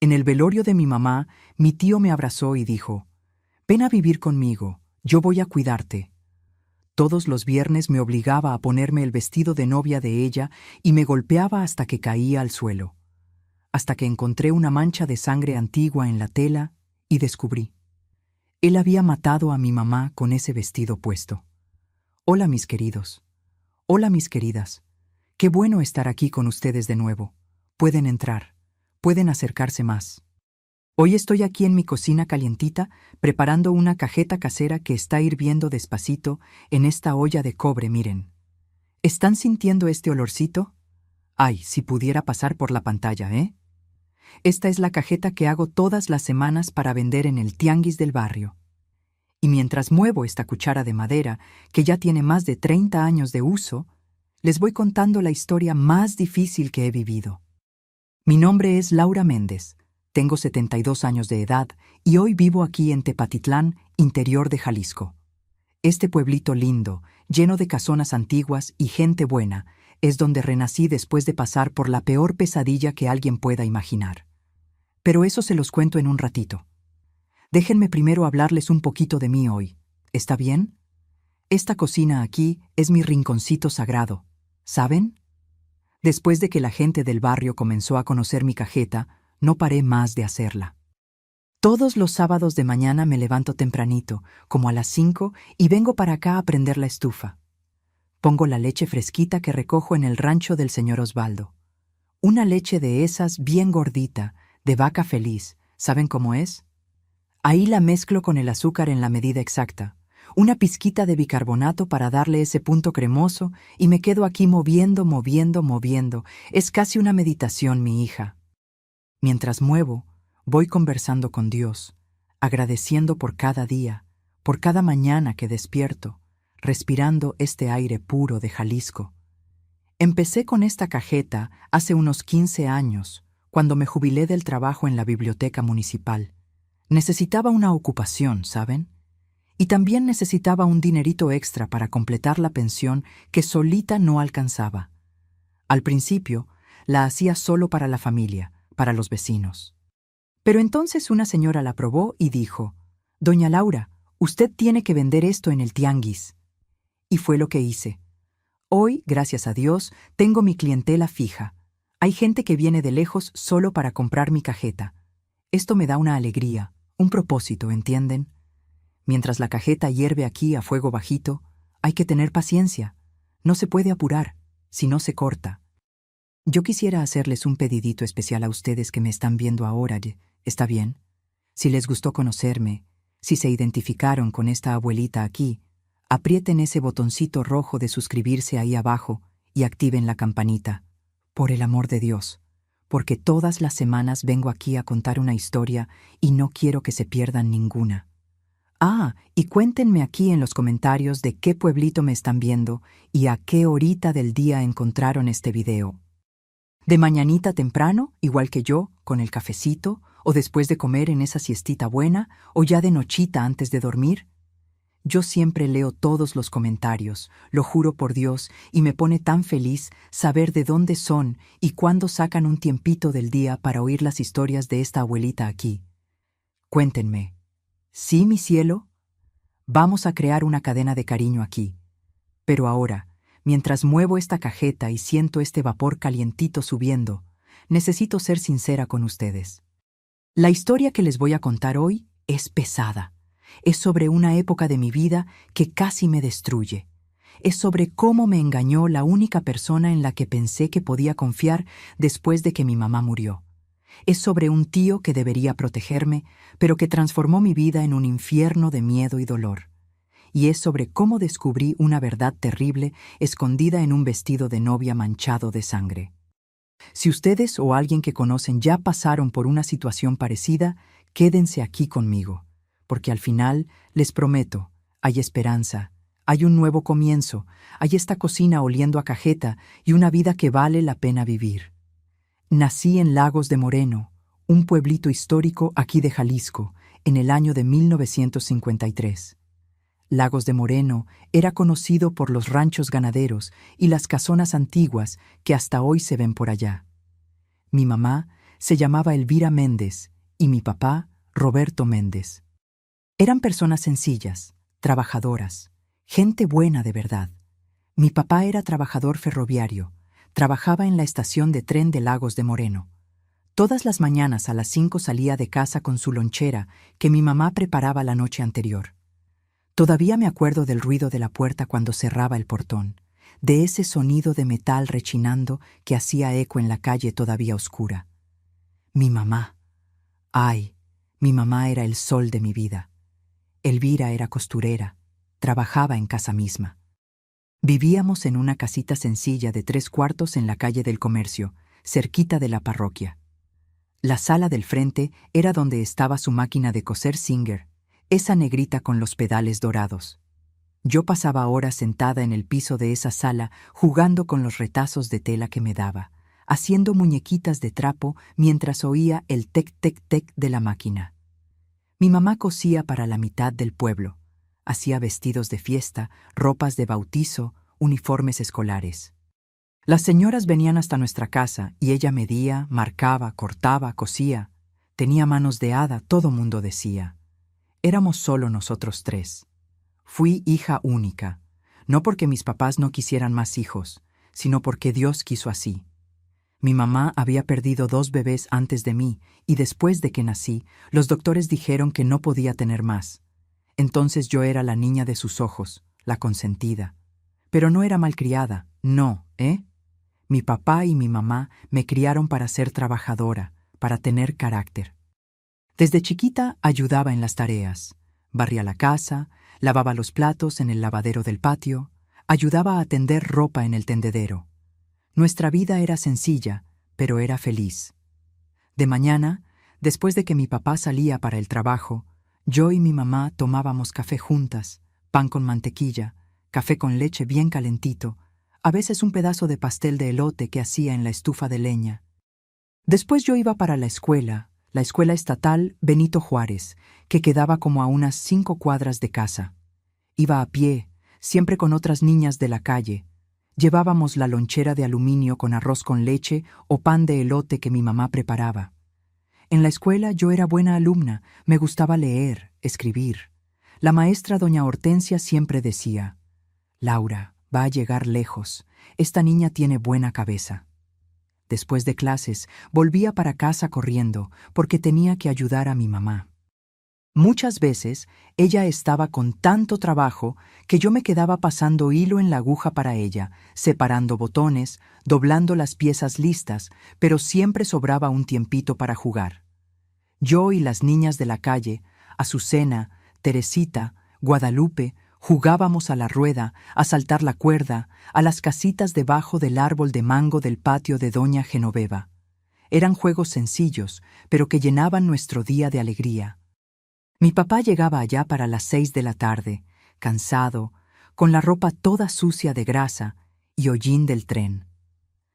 En el velorio de mi mamá, mi tío me abrazó y dijo: «Ven a vivir conmigo, yo voy a cuidarte». Todos los viernes me obligaba a ponerme el vestido de novia de ella y me golpeaba hasta que caía al suelo, hasta que encontré una mancha de sangre antigua en la tela y descubrí. Él había matado a mi mamá con ese vestido puesto. Hola, mis queridos. Hola, mis queridas. Qué bueno estar aquí con ustedes de nuevo. Pueden entrar. Pueden acercarse más. Hoy estoy aquí en mi cocina calientita, preparando una cajeta casera que está hirviendo despacito en esta olla de cobre, miren. ¿Están sintiendo este olorcito? Ay, si pudiera pasar por la pantalla, ¿eh? Esta es la cajeta que hago todas las semanas para vender en el tianguis del barrio. Y mientras muevo esta cuchara de madera, que ya tiene más de 30 años de uso, les voy contando la historia más difícil que he vivido. Mi nombre es Laura Méndez. Tengo 72 años de edad y hoy vivo aquí en Tepatitlán, interior de Jalisco. Este pueblito lindo, lleno de casonas antiguas y gente buena, es donde renací después de pasar por la peor pesadilla que alguien pueda imaginar. Pero eso se los cuento en un ratito. Déjenme primero hablarles un poquito de mí hoy. ¿Está bien? Esta cocina aquí es mi rinconcito sagrado. ¿Saben? Después de que la gente del barrio comenzó a conocer mi cajeta, no paré más de hacerla. Todos los sábados de mañana me levanto tempranito, como a las 5, y vengo para acá a prender la estufa. Pongo la leche fresquita que recojo en el rancho del señor Osvaldo. Una leche de esas bien gordita, de vaca feliz. ¿Saben cómo es? Ahí la mezclo con el azúcar en la medida exacta, una pizquita de bicarbonato para darle ese punto cremoso, y me quedo aquí moviendo. Es casi una meditación, mi hija. Mientras muevo, voy conversando con Dios, agradeciendo por cada día, por cada mañana que despierto, respirando este aire puro de Jalisco. Empecé con esta cajeta hace unos 15 años, cuando me jubilé del trabajo en la biblioteca municipal. Necesitaba una ocupación, ¿saben? Y también necesitaba un dinerito extra para completar la pensión que solita no alcanzaba. Al principio, la hacía solo para la familia, para los vecinos. Pero entonces una señora la probó y dijo: «Doña Laura, usted tiene que vender esto en el tianguis». Y fue lo que hice. Hoy, gracias a Dios, tengo mi clientela fija. Hay gente que viene de lejos solo para comprar mi cajeta. Esto me da una alegría, un propósito, ¿entienden? Mientras la cajeta hierve aquí a fuego bajito, hay que tener paciencia. No se puede apurar, si no se corta. Yo quisiera hacerles un pedidito especial a ustedes que me están viendo ahora, ¿está bien? Si les gustó conocerme, si se identificaron con esta abuelita aquí, aprieten ese botoncito rojo de suscribirse ahí abajo y activen la campanita. Por el amor de Dios, porque todas las semanas vengo aquí a contar una historia y no quiero que se pierdan ninguna. Ah, y cuéntenme aquí en los comentarios de qué pueblito me están viendo y a qué horita del día encontraron este video. ¿De mañanita temprano, igual que yo, con el cafecito, o después de comer en esa siestita buena, o ya de nochita antes de dormir? Yo siempre leo todos los comentarios, lo juro por Dios, y me pone tan feliz saber de dónde son y cuándo sacan un tiempito del día para oír las historias de esta abuelita aquí. Cuéntenme. ¿Sí, mi cielo? Vamos a crear una cadena de cariño aquí. Pero ahora, mientras muevo esta cajeta y siento este vapor calientito subiendo, necesito ser sincera con ustedes. La historia que les voy a contar hoy es pesada. Es sobre una época de mi vida que casi me destruye. Es sobre cómo me engañó la única persona en la que pensé que podía confiar después de que mi mamá murió. Es sobre un tío que debería protegerme, pero que transformó mi vida en un infierno de miedo y dolor. Y es sobre cómo descubrí una verdad terrible escondida en un vestido de novia manchado de sangre. Si ustedes o alguien que conocen ya pasaron por una situación parecida, quédense aquí conmigo, porque al final, les prometo, hay esperanza, hay un nuevo comienzo, hay esta cocina oliendo a cajeta y una vida que vale la pena vivir. Nací en Lagos de Moreno, un pueblito histórico aquí de Jalisco, en el año de 1953. Lagos de Moreno era conocido por los ranchos ganaderos y las casonas antiguas que hasta hoy se ven por allá. Mi mamá se llamaba Elvira Méndez y mi papá, Roberto Méndez. Eran personas sencillas, trabajadoras, gente buena de verdad. Mi papá era trabajador ferroviario, trabajaba en la estación de tren de Lagos de Moreno. Todas las mañanas a las 5 salía de casa con su lonchera que mi mamá preparaba la noche anterior. Todavía me acuerdo del ruido de la puerta cuando cerraba el portón, de ese sonido de metal rechinando que hacía eco en la calle todavía oscura. Mi mamá. Ay, mi mamá era el sol de mi vida. Elvira era costurera, trabajaba en casa misma. Vivíamos en una casita sencilla de 3 cuartos en la calle del Comercio, cerquita de la parroquia. La sala del frente era donde estaba su máquina de coser Singer, esa negrita con los pedales dorados. Yo pasaba horas sentada en el piso de esa sala jugando con los retazos de tela que me daba, haciendo muñequitas de trapo mientras oía el tec-tec-tec de la máquina. Mi mamá cosía para la mitad del pueblo. Hacía vestidos de fiesta, ropas de bautizo, uniformes escolares. Las señoras venían hasta nuestra casa y ella medía, marcaba, cortaba, cosía. Tenía manos de hada, todo mundo decía. Éramos solo nosotros 3. Fui hija única, no porque mis papás no quisieran más hijos, sino porque Dios quiso así. Mi mamá había perdido 2 bebés antes de mí y después de que nací, los doctores dijeron que no podía tener más. Entonces yo era la niña de sus ojos, la consentida. Pero no era malcriada, no, ¿eh? Mi papá y mi mamá me criaron para ser trabajadora, para tener carácter. Desde chiquita ayudaba en las tareas. Barría la casa, lavaba los platos en el lavadero del patio, ayudaba a tender ropa en el tendedero. Nuestra vida era sencilla, pero era feliz. De mañana, después de que mi papá salía para el trabajo, yo y mi mamá tomábamos café juntas, pan con mantequilla, café con leche bien calentito, a veces un pedazo de pastel de elote que hacía en la estufa de leña. Después yo iba para la escuela estatal Benito Juárez, que quedaba como a unas 5 cuadras de casa. Iba a pie, siempre con otras niñas de la calle. Llevábamos la lonchera de aluminio con arroz con leche o pan de elote que mi mamá preparaba. En la escuela yo era buena alumna, me gustaba leer, escribir. La maestra doña Hortensia siempre decía: «Laura, va a llegar lejos, esta niña tiene buena cabeza». Después de clases, volvía para casa corriendo porque tenía que ayudar a mi mamá. Muchas veces ella estaba con tanto trabajo que yo me quedaba pasando hilo en la aguja para ella, separando botones, doblando las piezas listas, pero siempre sobraba un tiempito para jugar. Yo y las niñas de la calle, Azucena, Teresita, Guadalupe, jugábamos a la rueda, a saltar la cuerda, a las casitas debajo del árbol de mango del patio de doña Genoveva. Eran juegos sencillos, pero que llenaban nuestro día de alegría. Mi papá llegaba allá para las 6 de la tarde, cansado, con la ropa toda sucia de grasa y hollín del tren.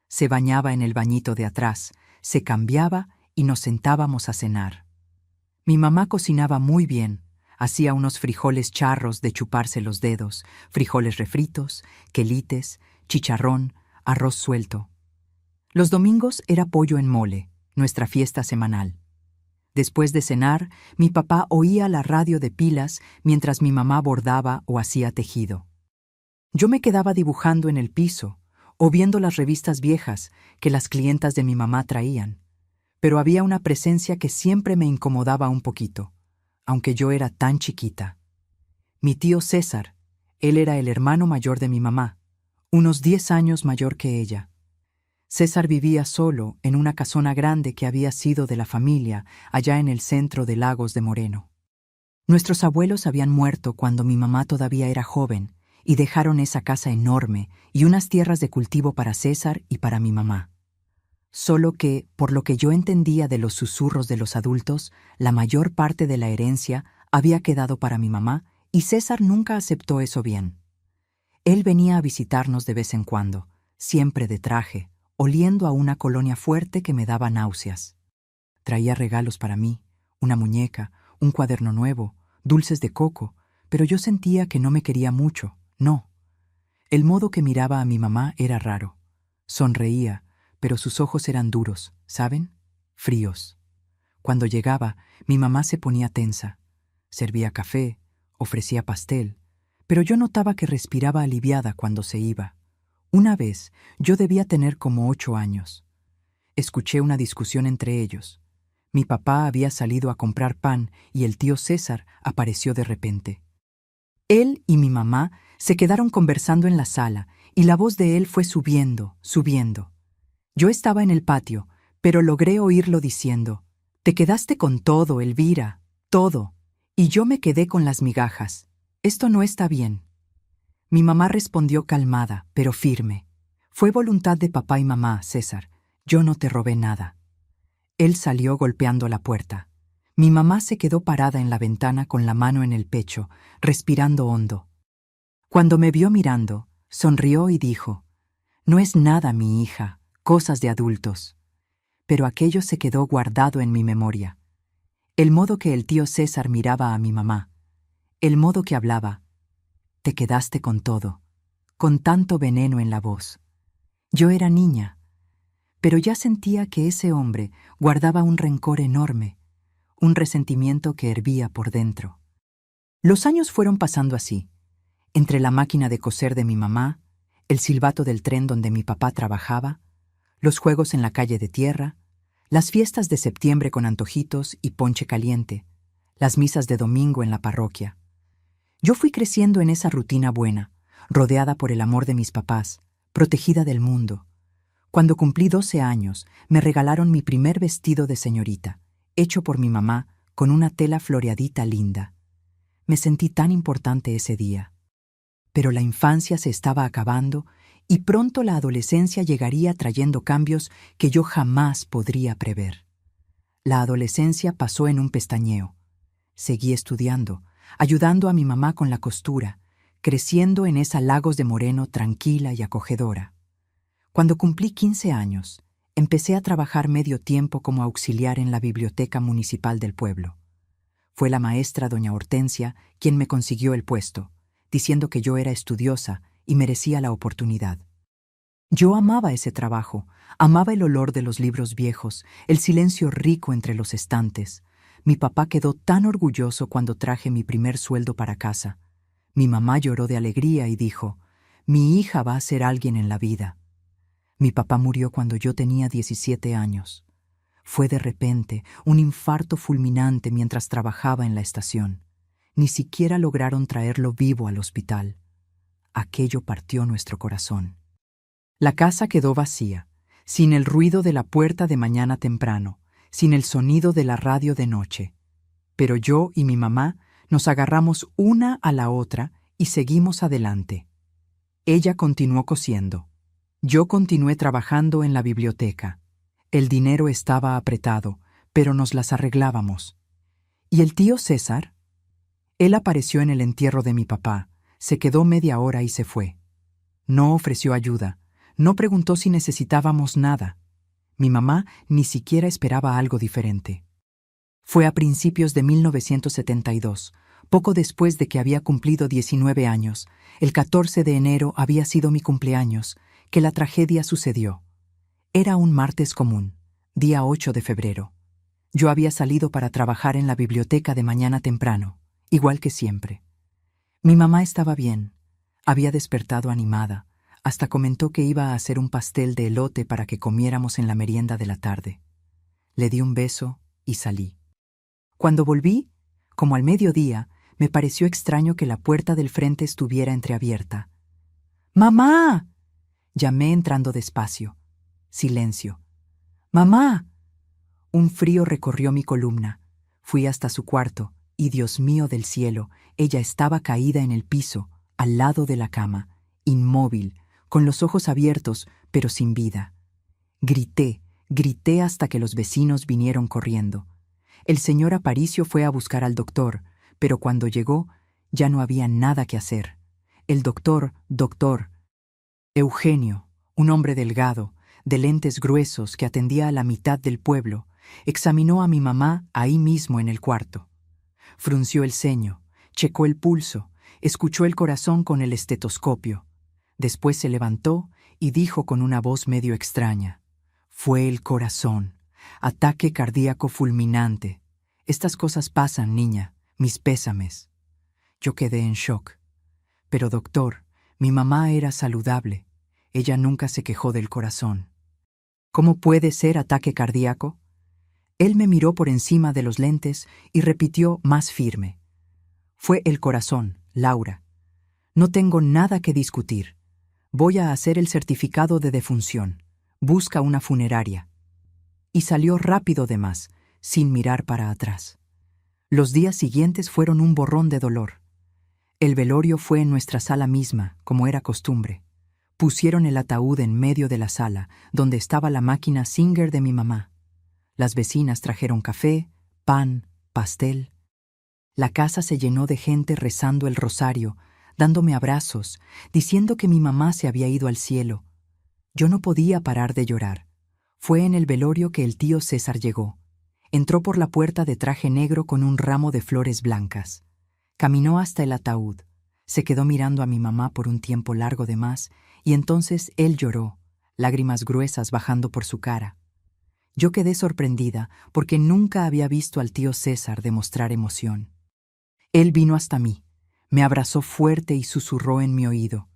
Se bañaba en el bañito de atrás, se cambiaba y nos sentábamos a cenar. Mi mamá cocinaba muy bien. Hacía unos frijoles charros de chuparse los dedos, frijoles refritos, quelites, chicharrón, arroz suelto. Los domingos era pollo en mole, nuestra fiesta semanal. Después de cenar, mi papá oía la radio de pilas mientras mi mamá bordaba o hacía tejido. Yo me quedaba dibujando en el piso o viendo las revistas viejas que las clientas de mi mamá traían, pero había una presencia que siempre me incomodaba un poquito, aunque yo era tan chiquita. Mi tío César, él era el hermano mayor de mi mamá, unos 10 años mayor que ella. César vivía solo en una casona grande que había sido de la familia allá en el centro de Lagos de Moreno. Nuestros abuelos habían muerto cuando mi mamá todavía era joven y dejaron esa casa enorme y unas tierras de cultivo para César y para mi mamá. Solo que, por lo que yo entendía de los susurros de los adultos, la mayor parte de la herencia había quedado para mi mamá y César nunca aceptó eso bien. Él venía a visitarnos de vez en cuando, siempre de traje, oliendo a una colonia fuerte que me daba náuseas. Traía regalos para mí, una muñeca, un cuaderno nuevo, dulces de coco, pero yo sentía que no me quería mucho, no. El modo que miraba a mi mamá era raro. Sonreía, pero sus ojos eran duros, ¿saben? fríos. Cuando llegaba, mi mamá se ponía tensa. Servía café, ofrecía pastel, pero yo notaba que respiraba aliviada cuando se iba. Una vez, yo debía tener como 8 años. Escuché una discusión entre ellos. Mi papá había salido a comprar pan y el tío César apareció de repente. Él y mi mamá se quedaron conversando en la sala y la voz de él fue subiendo, subiendo. Yo estaba en el patio, pero logré oírlo diciendo: «Te quedaste con todo, Elvira, todo, y yo me quedé con las migajas. Esto no está bien». Mi mamá respondió calmada, pero firme: «Fue voluntad de papá y mamá, César. Yo no te robé nada». Él salió golpeando la puerta. Mi mamá se quedó parada en la ventana con la mano en el pecho, respirando hondo. Cuando me vio mirando, sonrió y dijo: «No es nada, mi hija, cosas de adultos». Pero aquello se quedó guardado en mi memoria. El modo que el tío César miraba a mi mamá, el modo que hablaba: «Te quedaste con todo», con tanto veneno en la voz. Yo era niña, pero ya sentía que ese hombre guardaba un rencor enorme, un resentimiento que hervía por dentro. Los años fueron pasando así, entre la máquina de coser de mi mamá, el silbato del tren donde mi papá trabajaba, los juegos en la calle de tierra, las fiestas de septiembre con antojitos y ponche caliente, las misas de domingo en la parroquia. Yo fui creciendo en esa rutina buena, rodeada por el amor de mis papás, protegida del mundo. Cuando cumplí 12 años, me regalaron mi primer vestido de señorita, hecho por mi mamá con una tela floreadita linda. Me sentí tan importante ese día. Pero la infancia se estaba acabando y pronto la adolescencia llegaría trayendo cambios que yo jamás podría prever. La adolescencia pasó en un pestañeo. Seguí estudiando, ayudando a mi mamá con la costura, creciendo en esa Lagos de Moreno tranquila y acogedora. Cuando cumplí 15 años, empecé a trabajar medio tiempo como auxiliar en la biblioteca municipal del pueblo. Fue la maestra doña Hortensia quien me consiguió el puesto, diciendo que yo era estudiosa y merecía la oportunidad. Yo amaba ese trabajo, amaba el olor de los libros viejos, el silencio rico entre los estantes. Mi papá quedó tan orgulloso cuando traje mi primer sueldo para casa. Mi mamá lloró de alegría y dijo: «Mi hija va a ser alguien en la vida». Mi papá murió cuando yo tenía 17 años. Fue de repente, un infarto fulminante mientras trabajaba en la estación. Ni siquiera lograron traerlo vivo al hospital. Aquello partió nuestro corazón. La casa quedó vacía, sin el ruido de la puerta de mañana temprano, sin el sonido de la radio de noche. Pero yo y mi mamá nos agarramos una a la otra y seguimos adelante. Ella continuó cosiendo. Yo continué trabajando en la biblioteca. El dinero estaba apretado, pero nos las arreglábamos. ¿Y el tío César? Él apareció en el entierro de mi papá, se quedó media hora y se fue. No ofreció ayuda, no preguntó si necesitábamos nada. Mi mamá ni siquiera esperaba algo diferente. Fue a principios de 1972, poco después de que había cumplido 19 años, el 14 de enero había sido mi cumpleaños, que la tragedia sucedió. Era un martes común, día 8 de febrero. Yo había salido para trabajar en la biblioteca de mañana temprano, igual que siempre. Mi mamá estaba bien, había despertado animada, hasta comentó que iba a hacer un pastel de elote para que comiéramos en la merienda de la tarde. Le di un beso y salí. Cuando volví, como al mediodía, me pareció extraño que la puerta del frente estuviera entreabierta. «¡Mamá!», llamé entrando despacio. Silencio. «¡Mamá!». Un frío recorrió mi columna. Fui hasta su cuarto y, Dios mío del cielo, ella estaba caída en el piso, al lado de la cama, inmóvil, con los ojos abiertos, pero sin vida. Grité hasta que los vecinos vinieron corriendo. El señor Aparicio fue a buscar al doctor, pero cuando llegó ya no había nada que hacer. El doctor Eugenio, un hombre delgado, de lentes gruesos que atendía a la mitad del pueblo, examinó a mi mamá ahí mismo en el cuarto. Frunció el ceño, checó el pulso, escuchó el corazón con el estetoscopio. Después se levantó y dijo con una voz medio extraña: «Fue el corazón. Ataque cardíaco fulminante. Estas cosas pasan, niña. Mis pésames. Yo quedé en shock. Pero doctor, mi mamá era saludable. Ella nunca se quejó del corazón. ¿Cómo puede ser ataque cardíaco? Él me miró por encima de los lentes y repitió más firme. Fue el corazón, Laura. No tengo nada que discutir. Voy a hacer el certificado de defunción. Busca una funeraria. Y salió rápido de más, sin mirar para atrás. Los días siguientes fueron un borrón de dolor. El velorio fue en nuestra sala misma, como era costumbre. Pusieron el ataúd en medio de la sala, donde estaba la máquina Singer de mi mamá. Las vecinas trajeron café, pan, pastel. La casa se llenó de gente rezando el rosario, dándome abrazos, diciendo que mi mamá se había ido al cielo. Yo no podía parar de llorar. Fue en el velorio que el tío César llegó. Entró por la puerta de traje negro con un ramo de flores blancas. Caminó hasta el ataúd. Se quedó mirando a mi mamá por un tiempo largo de más, y entonces él lloró, lágrimas gruesas bajando por su cara. Yo quedé sorprendida porque nunca había visto al tío César demostrar emoción. Él vino hasta mí, me abrazó fuerte y susurró en mi oído.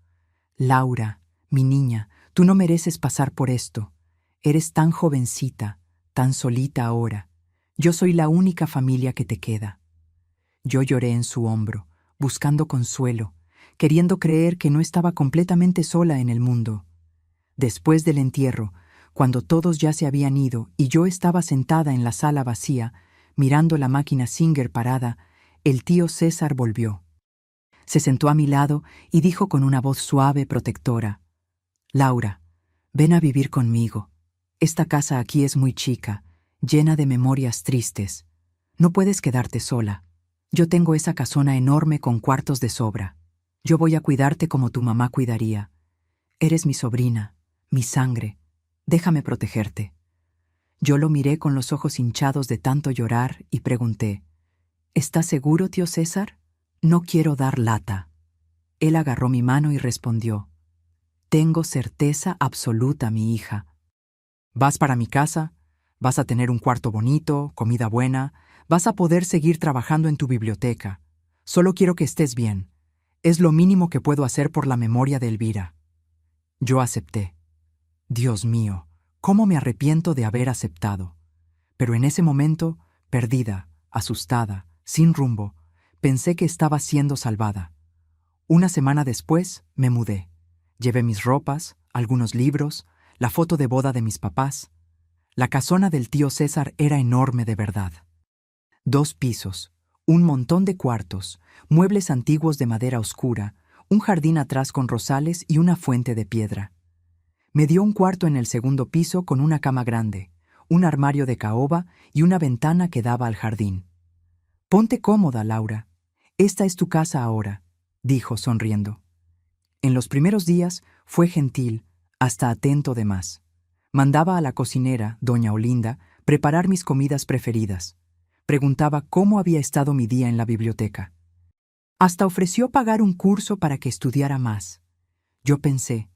Laura, mi niña, tú no mereces pasar por esto. Eres tan jovencita, tan solita ahora. Yo soy la única familia que te queda. Yo lloré en su hombro, buscando consuelo, queriendo creer que no estaba completamente sola en el mundo. Después del entierro, cuando todos ya se habían ido y yo estaba sentada en la sala vacía, mirando la máquina Singer parada, el tío César volvió. Se sentó a mi lado y dijo con una voz suave, protectora: Laura, ven a vivir conmigo. Esta casa aquí es muy chica, llena de memorias tristes. No puedes quedarte sola. Yo tengo esa casona enorme con cuartos de sobra. Yo voy a cuidarte como tu mamá cuidaría. Eres mi sobrina, mi sangre. Déjame protegerte. Yo lo miré con los ojos hinchados de tanto llorar y pregunté: ¿Estás seguro, tío César? No quiero dar lata. Él agarró mi mano y respondió: Tengo certeza absoluta, mi hija. Vas para mi casa, vas a tener un cuarto bonito, comida buena, vas a poder seguir trabajando en tu biblioteca. Solo quiero que estés bien. Es lo mínimo que puedo hacer por la memoria de Elvira. Yo acepté. Dios mío, cómo me arrepiento de haber aceptado. Pero en ese momento, perdida, asustada, sin rumbo, pensé que estaba siendo salvada. Una semana después, me mudé. Llevé mis ropas, algunos libros, la foto de boda de mis papás. La casona del tío César era enorme de verdad. 2 pisos, un montón de cuartos, muebles antiguos de madera oscura, un jardín atrás con rosales y una fuente de piedra. Me dio un cuarto en el segundo piso con una cama grande, un armario de caoba y una ventana que daba al jardín. Ponte cómoda, Laura. Esta es tu casa ahora, dijo sonriendo. En los primeros días fue gentil, hasta atento de más. Mandaba a la cocinera, doña Olinda, preparar mis comidas preferidas. Preguntaba cómo había estado mi día en la biblioteca. Hasta ofreció pagar un curso para que estudiara más. Yo pensé,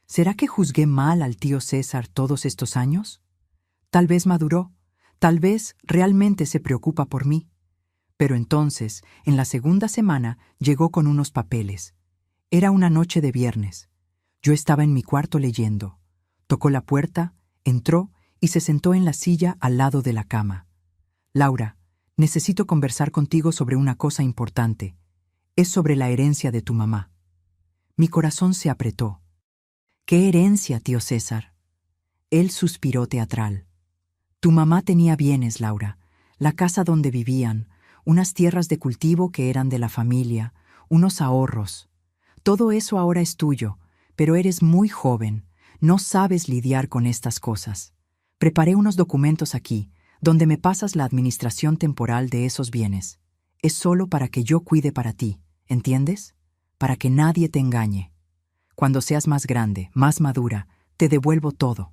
¿será que juzgué mal al tío César todos estos años? Tal vez maduró, tal vez realmente se preocupa por mí. Pero entonces, en la segunda semana, llegó con unos papeles. Era una noche de viernes. Yo estaba en mi cuarto leyendo. Tocó la puerta, entró y se sentó en la silla al lado de la cama. Laura, necesito conversar contigo sobre una cosa importante. Es sobre la herencia de tu mamá. Mi corazón se apretó. ¿Qué herencia, tío César? Él suspiró teatral. Tu mamá tenía bienes, Laura. La casa donde vivían, unas tierras de cultivo que eran de la familia, unos ahorros. Todo eso ahora es tuyo, pero eres muy joven. No sabes lidiar con estas cosas. Preparé unos documentos aquí, donde me pasas la administración temporal de esos bienes. Es solo para que yo cuide para ti, ¿entiendes? Para que nadie te engañe. Cuando seas más grande, más madura, te devuelvo todo.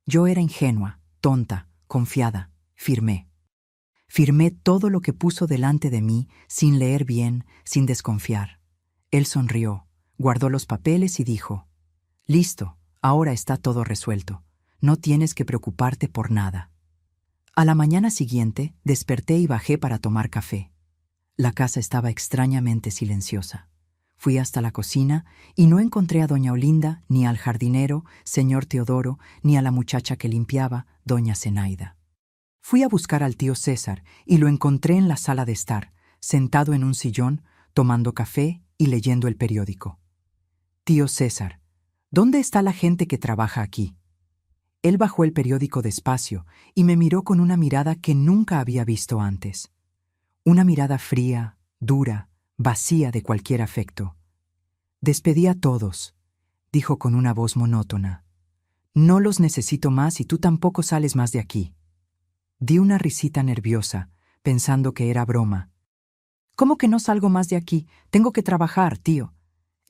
Yo era ingenua, tonta, confiada, firmé. Firmé todo lo que puso delante de mí, sin leer bien, sin desconfiar. Él sonrió, guardó los papeles y dijo: Listo, ahora está todo resuelto. No tienes que preocuparte por nada. A la mañana siguiente, desperté y bajé para tomar café. La casa estaba extrañamente silenciosa. Fui hasta la cocina y no encontré a doña Olinda, ni al jardinero, señor Teodoro, ni a la muchacha que limpiaba, doña Zenaida. Fui a buscar al tío César y lo encontré en la sala de estar, sentado en un sillón, tomando café y leyendo el periódico. Tío César, ¿dónde está la gente que trabaja aquí? Él bajó el periódico despacio y me miró con una mirada que nunca había visto antes. Una mirada fría, dura, vacía de cualquier afecto. Despedí a todos, dijo con una voz monótona. No los necesito más y tú tampoco sales más de aquí. Di una risita nerviosa, pensando que era broma. ¿Cómo que no salgo más de aquí? Tengo que trabajar, tío.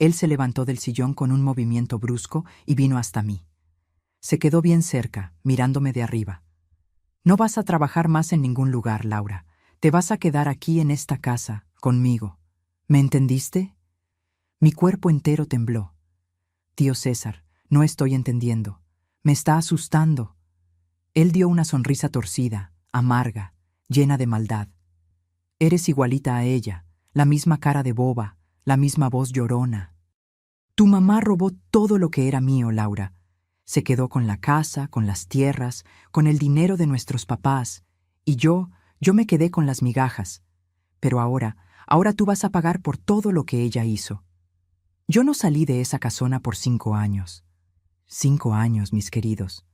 Él se levantó del sillón con un movimiento brusco y vino hasta mí. Se quedó bien cerca, mirándome de arriba. No vas a trabajar más en ningún lugar, Laura. Te vas a quedar aquí en esta casa, conmigo. ¿Me entendiste? Mi cuerpo entero tembló. Tío César, no estoy entendiendo. Me está asustando. Él dio una sonrisa torcida, amarga, llena de maldad. Eres igualita a ella, la misma cara de boba, la misma voz llorona. Tu mamá robó todo lo que era mío, Laura. Se quedó con la casa, con las tierras, con el dinero de nuestros papás, y yo me quedé con las migajas. Pero ahora tú vas a pagar por todo lo que ella hizo. Yo no salí de esa casona por 5 años. 5 años, mis queridos.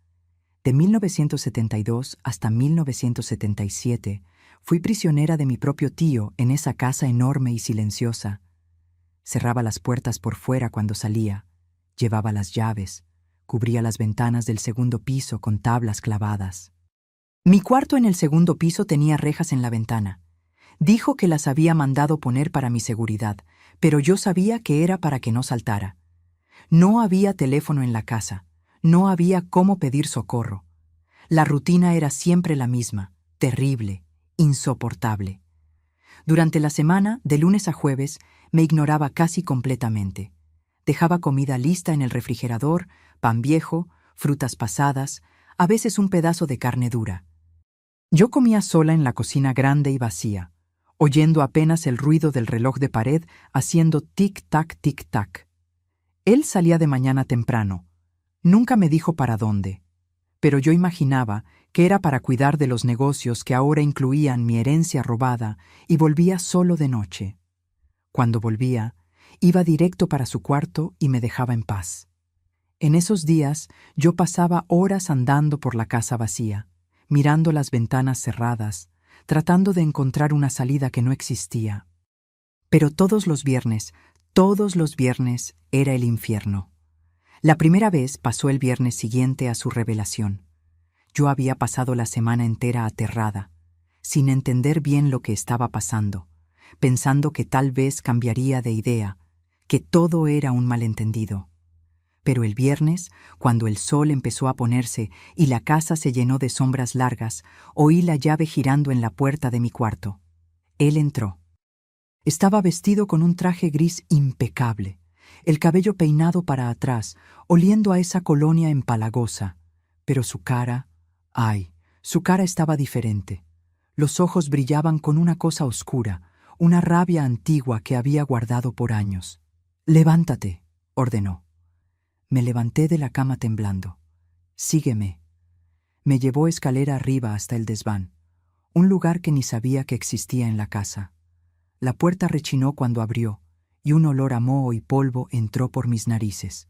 De 1972 hasta 1977, fui prisionera de mi propio tío en esa casa enorme y silenciosa. Cerraba las puertas por fuera cuando salía, llevaba las llaves, cubría las ventanas del segundo piso con tablas clavadas. Mi cuarto en el segundo piso tenía rejas en la ventana. Dijo que las había mandado poner para mi seguridad, pero yo sabía que era para que no saltara. No había teléfono en la casa, no había cómo pedir socorro. La rutina era siempre la misma, terrible, insoportable. Durante la semana, de lunes a jueves, me ignoraba casi completamente. Dejaba comida lista en el refrigerador, pan viejo, frutas pasadas, a veces un pedazo de carne dura. Yo comía sola en la cocina grande y vacía, oyendo apenas el ruido del reloj de pared haciendo tic-tac, tic-tac. Él salía de mañana temprano. Nunca me dijo para dónde, pero yo imaginaba que era para cuidar de los negocios que ahora incluían mi herencia robada y volvía solo de noche. Cuando volvía, iba directo para su cuarto y me dejaba en paz. En esos días yo pasaba horas andando por la casa vacía, mirando las ventanas cerradas, tratando de encontrar una salida que no existía. Pero todos los viernes era el infierno. La primera vez pasó el viernes siguiente a su revelación. Yo había pasado la semana entera aterrada, sin entender bien lo que estaba pasando, pensando que tal vez cambiaría de idea, que todo era un malentendido. Pero el viernes, cuando el sol empezó a ponerse y la casa se llenó de sombras largas, oí la llave girando en la puerta de mi cuarto. Él entró. Estaba vestido con un traje gris impecable, el cabello peinado para atrás, oliendo a esa colonia empalagosa. Pero su cara, su cara estaba diferente. Los ojos brillaban con una cosa oscura, una rabia antigua que había guardado por años. «Levántate», ordenó. Me levanté de la cama temblando. «Sígueme». Me llevó escalera arriba hasta el desván, un lugar que ni sabía que existía en la casa. La puerta rechinó cuando abrió, y un olor a moho y polvo entró por mis narices.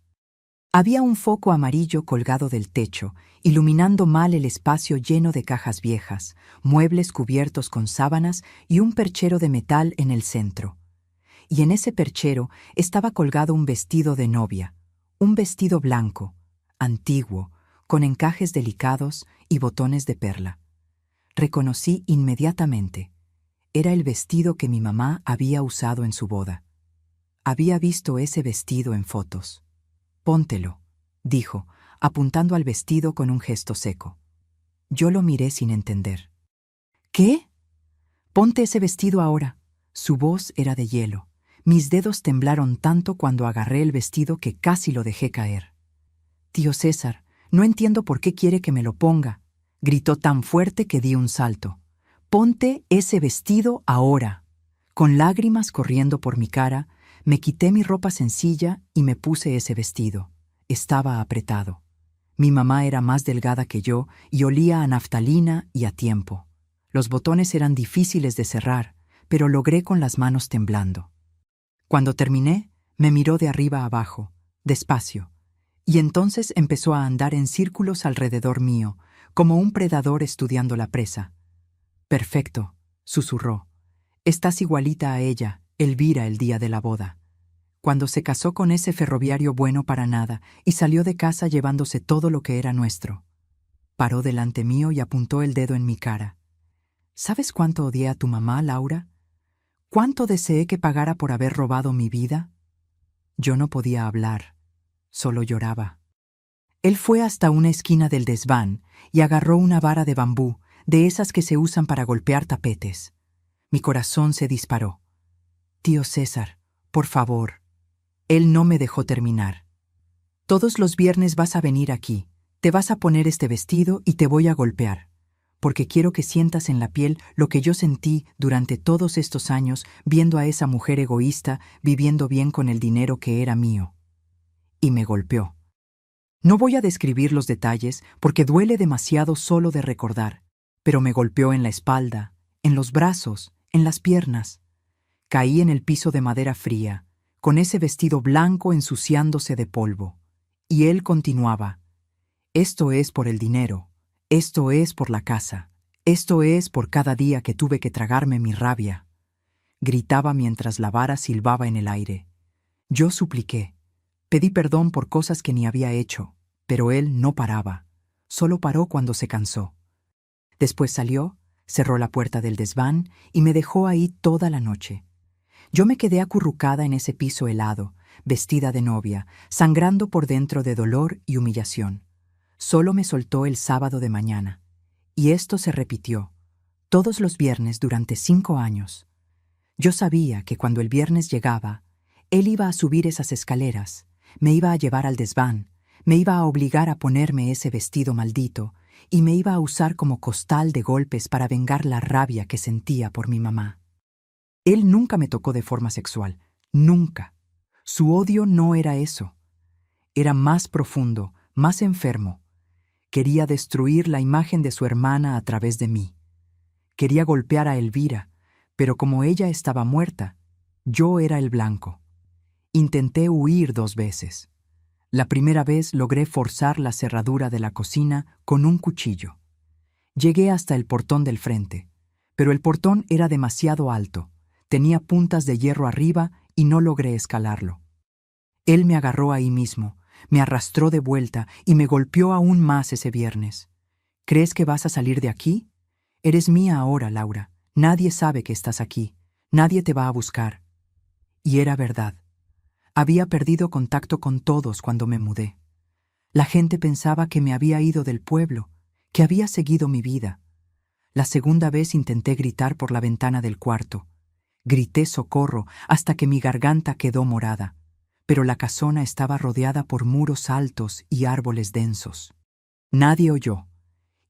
Había un foco amarillo colgado del techo, iluminando mal el espacio lleno de cajas viejas, muebles cubiertos con sábanas y un perchero de metal en el centro. Y en ese perchero estaba colgado un vestido de novia, un vestido blanco, antiguo, con encajes delicados y botones de perla. Reconocí inmediatamente. Era el vestido que mi mamá había usado en su boda. Había visto ese vestido en fotos. «Póntelo», dijo, apuntando al vestido con un gesto seco. Yo lo miré sin entender. «¿Qué?» «Ponte ese vestido ahora». Su voz era de hielo. Mis dedos temblaron tanto cuando agarré el vestido que casi lo dejé caer. «Tío César, no entiendo por qué quiere que me lo ponga. Gritó tan fuerte que di un salto. «Ponte ese vestido ahora». Con lágrimas corriendo por mi cara, me quité mi ropa sencilla y me puse ese vestido. Estaba apretado. Mi mamá era más delgada que yo y olía a naftalina y a tiempo. Los botones eran difíciles de cerrar, pero logré con las manos temblando. Cuando terminé, me miró de arriba a abajo, despacio, y entonces empezó a andar en círculos alrededor mío, como un predador estudiando la presa. «Perfecto», susurró. «Estás igualita a ella, Elvira, el día de la boda. Cuando se casó con ese ferroviario bueno para nada y salió de casa llevándose todo lo que era nuestro». Paró delante mío y apuntó el dedo en mi cara. «¿Sabes cuánto odié a tu mamá, Laura? ¿Cuánto deseé que pagara por haber robado mi vida?» Yo no podía hablar, solo lloraba. Él fue hasta una esquina del desván y agarró una vara de bambú, de esas que se usan para golpear tapetes. Mi corazón se disparó. «Tío César, por favor». Él no me dejó terminar. «Todos los viernes vas a venir aquí, te vas a poner este vestido y te voy a golpear, porque quiero que sientas en la piel lo que yo sentí durante todos estos años viendo a esa mujer egoísta viviendo bien con el dinero que era mío». Y me golpeó. No voy a describir los detalles porque duele demasiado solo de recordar, pero me golpeó en la espalda, en los brazos, en las piernas. Caí en el piso de madera fría, con ese vestido blanco ensuciándose de polvo. Y él continuaba: «Esto es por el dinero, esto es por la casa, esto es por cada día que tuve que tragarme mi rabia». Gritaba mientras la vara silbaba en el aire. Yo supliqué. Pedí perdón por cosas que ni había hecho, pero él no paraba. Solo paró cuando se cansó. Después salió, cerró la puerta del desván y me dejó ahí toda la noche. Yo me quedé acurrucada en ese piso helado, vestida de novia, sangrando por dentro de dolor y humillación. Solo me soltó el sábado de mañana. Y esto se repitió, todos los viernes durante 5 años. Yo sabía que cuando el viernes llegaba, él iba a subir esas escaleras, me iba a llevar al desván, me iba a obligar a ponerme ese vestido maldito y me iba a usar como costal de golpes para vengar la rabia que sentía por mi mamá. Él nunca me tocó de forma sexual, nunca. Su odio no era eso. Era más profundo, más enfermo. Quería destruir la imagen de su hermana a través de mí. Quería golpear a Elvira, pero como ella estaba muerta, yo era el blanco. Intenté huir 2 veces. La primera vez logré forzar la cerradura de la cocina con un cuchillo. Llegué hasta el portón del frente, pero el portón era demasiado alto, tenía puntas de hierro arriba y no logré escalarlo. Él me agarró ahí mismo, me arrastró de vuelta y me golpeó aún más ese viernes. «¿Crees que vas a salir de aquí? Eres mía ahora, Laura. Nadie sabe que estás aquí. Nadie te va a buscar». Y era verdad. Había perdido contacto con todos cuando me mudé. La gente pensaba que me había ido del pueblo, que había seguido mi vida. La segunda vez intenté gritar por la ventana del cuarto. Grité socorro hasta que mi garganta quedó morada, pero la casona estaba rodeada por muros altos y árboles densos. Nadie oyó,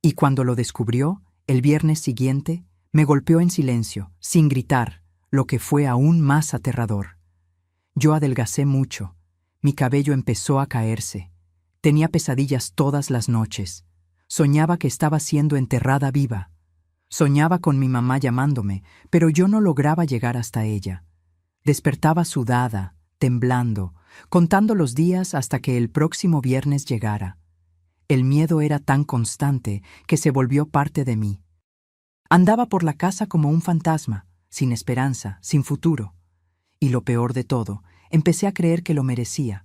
y cuando lo descubrió, el viernes siguiente, me golpeó en silencio, sin gritar, lo que fue aún más aterrador. Yo adelgacé mucho, mi cabello empezó a caerse, tenía pesadillas todas las noches, soñaba que estaba siendo enterrada viva, soñaba con mi mamá llamándome, pero yo no lograba llegar hasta ella. Despertaba sudada, temblando, contando los días hasta que el próximo viernes llegara. El miedo era tan constante que se volvió parte de mí. Andaba por la casa como un fantasma, sin esperanza, sin futuro. Y lo peor de todo, empecé a creer que lo merecía,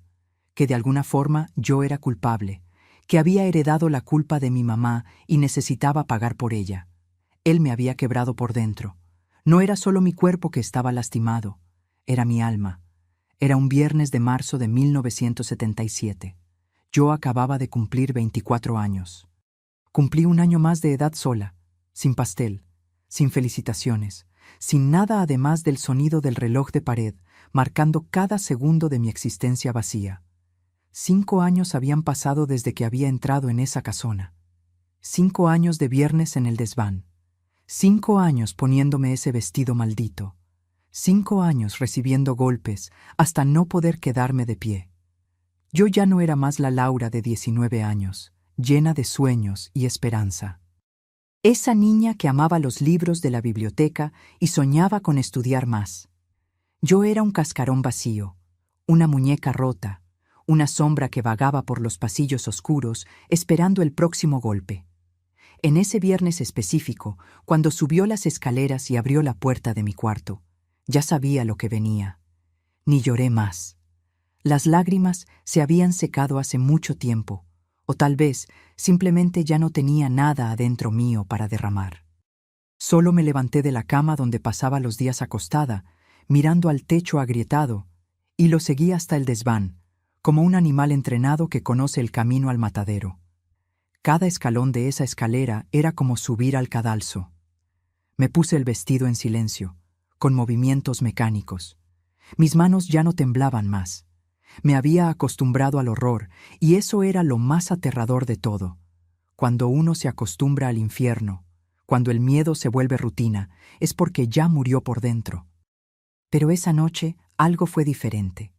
que de alguna forma yo era culpable, que había heredado la culpa de mi mamá y necesitaba pagar por ella. Él me había quebrado por dentro. No era solo mi cuerpo que estaba lastimado, era mi alma. Era un viernes de marzo de 1977. Yo acababa de cumplir 24 años. Cumplí un año más de edad sola, sin pastel, sin felicitaciones, sin nada además del sonido del reloj de pared, marcando cada segundo de mi existencia vacía. 5 años habían pasado desde que había entrado en esa casona. 5 años de viernes en el desván. 5 años poniéndome ese vestido maldito. 5 años recibiendo golpes hasta no poder quedarme de pie. Yo ya no era más la Laura de 19 años, llena de sueños y esperanza. Esa niña que amaba los libros de la biblioteca y soñaba con estudiar más. Yo era un cascarón vacío, una muñeca rota, una sombra que vagaba por los pasillos oscuros esperando el próximo golpe. En ese viernes específico, cuando subió las escaleras y abrió la puerta de mi cuarto, ya sabía lo que venía. Ni lloré más. Las lágrimas se habían secado hace mucho tiempo, o tal vez simplemente ya no tenía nada adentro mío para derramar. Solo me levanté de la cama donde pasaba los días acostada, mirando al techo agrietado, y lo seguí hasta el desván, como un animal entrenado que conoce el camino al matadero. Cada escalón de esa escalera era como subir al cadalso. Me puse el vestido en silencio, con movimientos mecánicos. Mis manos ya no temblaban más. Me había acostumbrado al horror, y eso era lo más aterrador de todo. Cuando uno se acostumbra al infierno, cuando el miedo se vuelve rutina, es porque ya murió por dentro. Pero esa noche algo fue diferente.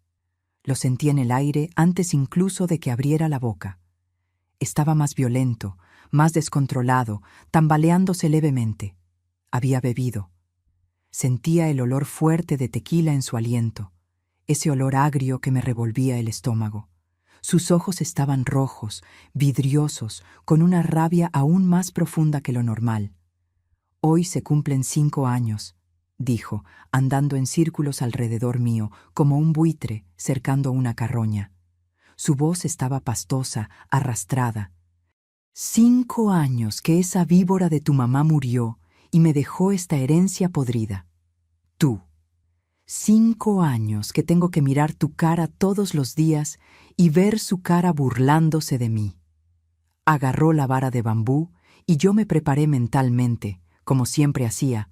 Lo sentí en el aire antes incluso de que abriera la boca. Estaba más violento, más descontrolado, tambaleándose levemente. Había bebido. Sentía el olor fuerte de tequila en su aliento, ese olor agrio que me revolvía el estómago. Sus ojos estaban rojos, vidriosos, con una rabia aún más profunda que lo normal. «Hoy se cumplen 5 años», dijo, andando en círculos alrededor mío, como un buitre cercando una carroña. Su voz estaba pastosa, arrastrada. «5 años que esa víbora de tu mamá murió y me dejó esta herencia podrida. Tú. 5 años que tengo que mirar tu cara todos los días y ver su cara burlándose de mí». Agarró la vara de bambú y yo me preparé mentalmente, como siempre hacía,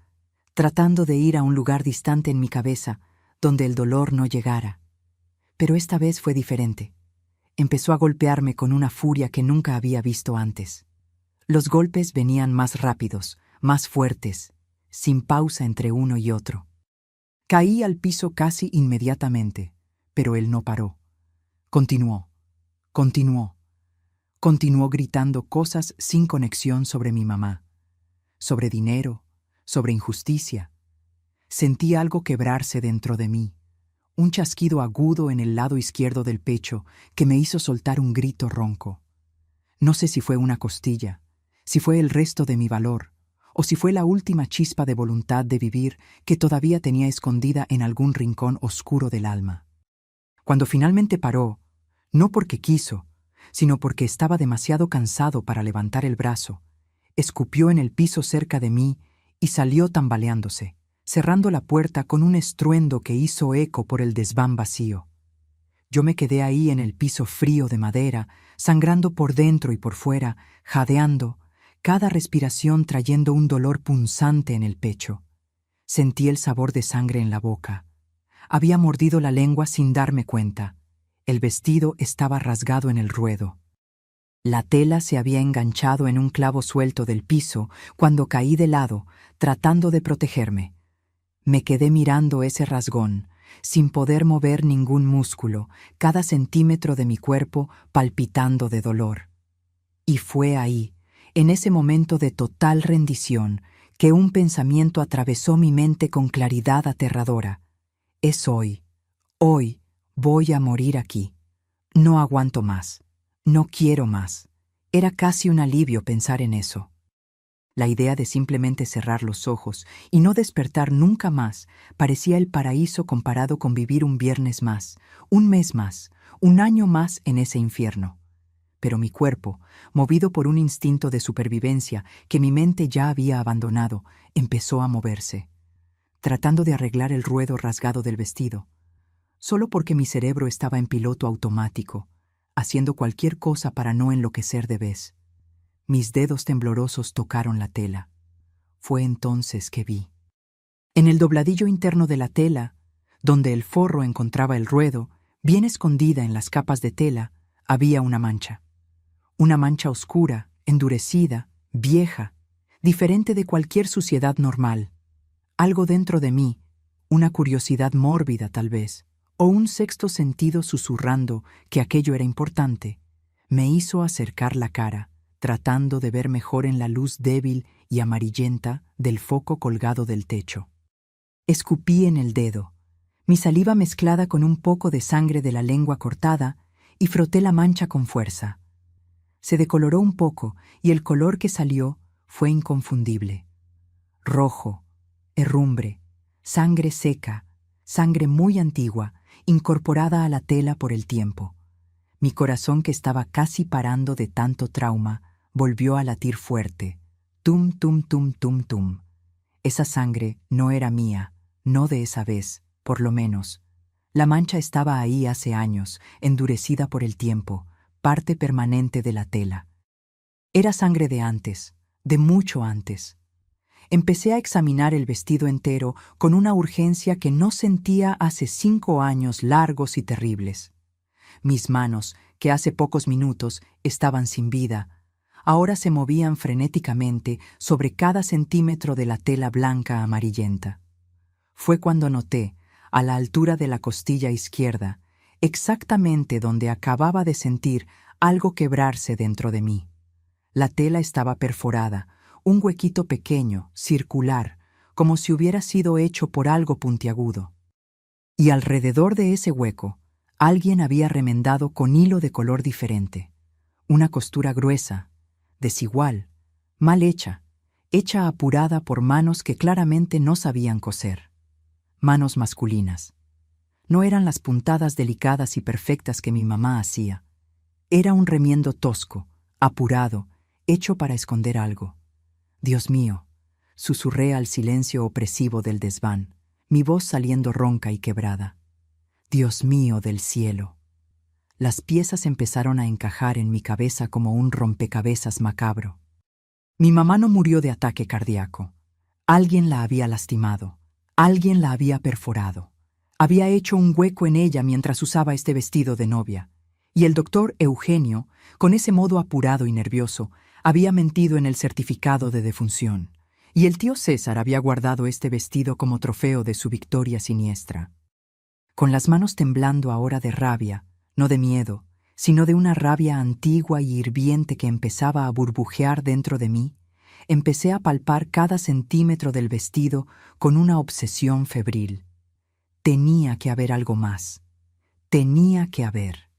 tratando de ir a un lugar distante en mi cabeza, donde el dolor no llegara. Pero esta vez fue diferente. Empezó a golpearme con una furia que nunca había visto antes. Los golpes venían más rápidos, más fuertes, sin pausa entre uno y otro. Caí al piso casi inmediatamente, pero él no paró. Continuó gritando cosas sin conexión sobre mi mamá, sobre dinero, sobre injusticia. Sentí algo quebrarse dentro de mí, un chasquido agudo en el lado izquierdo del pecho que me hizo soltar un grito ronco. No sé si fue una costilla, si fue el resto de mi valor, o si fue la última chispa de voluntad de vivir que todavía tenía escondida en algún rincón oscuro del alma. Cuando finalmente paró, no porque quiso, sino porque estaba demasiado cansado para levantar el brazo, escupió en el piso cerca de mí y salió tambaleándose, cerrando la puerta con un estruendo que hizo eco por el desván vacío. Yo me quedé ahí en el piso frío de madera, sangrando por dentro y por fuera, jadeando, cada respiración trayendo un dolor punzante en el pecho. Sentí el sabor de sangre en la boca. Había mordido la lengua sin darme cuenta. El vestido estaba rasgado en el ruedo. La tela se había enganchado en un clavo suelto del piso cuando caí de lado, tratando de protegerme. Me quedé mirando ese rasgón, sin poder mover ningún músculo, cada centímetro de mi cuerpo palpitando de dolor. Y fue ahí, en ese momento de total rendición, que un pensamiento atravesó mi mente con claridad aterradora. Es hoy voy a morir aquí. No aguanto más, no quiero más. Era casi un alivio pensar en eso. La idea de simplemente cerrar los ojos y no despertar nunca más parecía el paraíso comparado con vivir un viernes más, un mes más, un año más en ese infierno. Pero mi cuerpo, movido por un instinto de supervivencia que mi mente ya había abandonado, empezó a moverse, tratando de arreglar el ruedo rasgado del vestido, solo porque mi cerebro estaba en piloto automático, haciendo cualquier cosa para no enloquecer de vez. Mis dedos temblorosos tocaron la tela. Fue entonces que vi. En el dobladillo interno de la tela, donde el forro encontraba el ruedo, bien escondida en las capas de tela, había una mancha oscura endurecida, vieja, diferente de cualquier suciedad normal. Algo dentro de mí, una curiosidad mórbida tal vez, o un sexto sentido susurrando que aquello era importante, me hizo acercar la cara, tratando de ver mejor en la luz débil y amarillenta del foco colgado del techo. Escupí en el dedo, mi saliva mezclada con un poco de sangre de la lengua cortada, y froté la mancha con fuerza. Se decoloró un poco y el color que salió fue inconfundible. Rojo, herrumbre, sangre seca, sangre muy antigua, incorporada a la tela por el tiempo. Mi corazón, que estaba casi parando de tanto trauma, volvió a latir fuerte. Tum, tum, tum, tum, tum. Esa sangre no era mía, no de esa vez, por lo menos. La mancha estaba ahí hace años, endurecida por el tiempo, parte permanente de la tela. Era sangre de antes, de mucho antes. Empecé a examinar el vestido entero con una urgencia que no sentía hace 5 años largos y terribles. Mis manos, que hace pocos minutos estaban sin vida, ahora se movían frenéticamente sobre cada centímetro de la tela blanca amarillenta. Fue cuando noté, a la altura de la costilla izquierda, exactamente donde acababa de sentir algo quebrarse dentro de mí. La tela estaba perforada, un huequito pequeño, circular, como si hubiera sido hecho por algo puntiagudo. Y alrededor de ese hueco, alguien había remendado con hilo de color diferente. Una costura gruesa, desigual, mal hecha, hecha apurada por manos que claramente no sabían coser. Manos masculinas. No eran las puntadas delicadas y perfectas que mi mamá hacía. Era un remiendo tosco, apurado, hecho para esconder algo. Dios mío, susurré al silencio opresivo del desván, mi voz saliendo ronca y quebrada. Dios mío del cielo. Las piezas empezaron a encajar en mi cabeza como un rompecabezas macabro. Mi mamá no murió de ataque cardíaco. Alguien la había lastimado. Alguien la había perforado. Había hecho un hueco en ella mientras usaba este vestido de novia. Y el doctor Eugenio, con ese modo apurado y nervioso, había mentido en el certificado de defunción. Y el tío César había guardado este vestido como trofeo de su victoria siniestra. Con las manos temblando ahora de rabia, no de miedo, sino de una rabia antigua y hirviente que empezaba a burbujear dentro de mí, empecé a palpar cada centímetro del vestido con una obsesión febril. Tenía que haber algo más. Tenía que haber.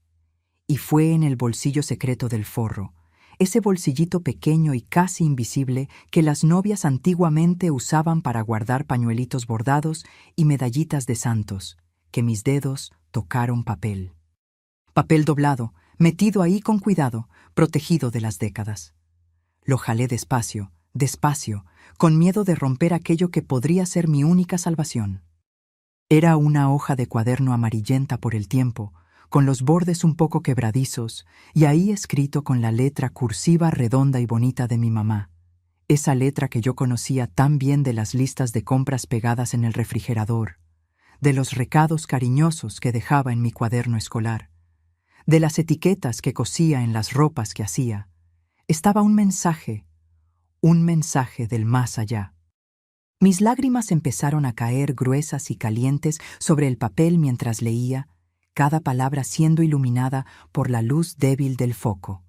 Y fue en el bolsillo secreto del forro, ese bolsillito pequeño y casi invisible que las novias antiguamente usaban para guardar pañuelitos bordados y medallitas de santos, que mis dedos tocaron papel. Papel doblado, metido ahí con cuidado, protegido de las décadas. Lo jalé despacio, despacio, con miedo de romper aquello que podría ser mi única salvación. Era una hoja de cuaderno amarillenta por el tiempo, con los bordes un poco quebradizos, y ahí escrito con la letra cursiva redonda y bonita de mi mamá, esa letra que yo conocía tan bien de las listas de compras pegadas en el refrigerador, de los recados cariñosos que dejaba en mi cuaderno escolar, de las etiquetas que cosía en las ropas que hacía. Estaba un mensaje del más allá. Mis lágrimas empezaron a caer gruesas y calientes sobre el papel mientras leía, cada palabra siendo iluminada por la luz débil del foco.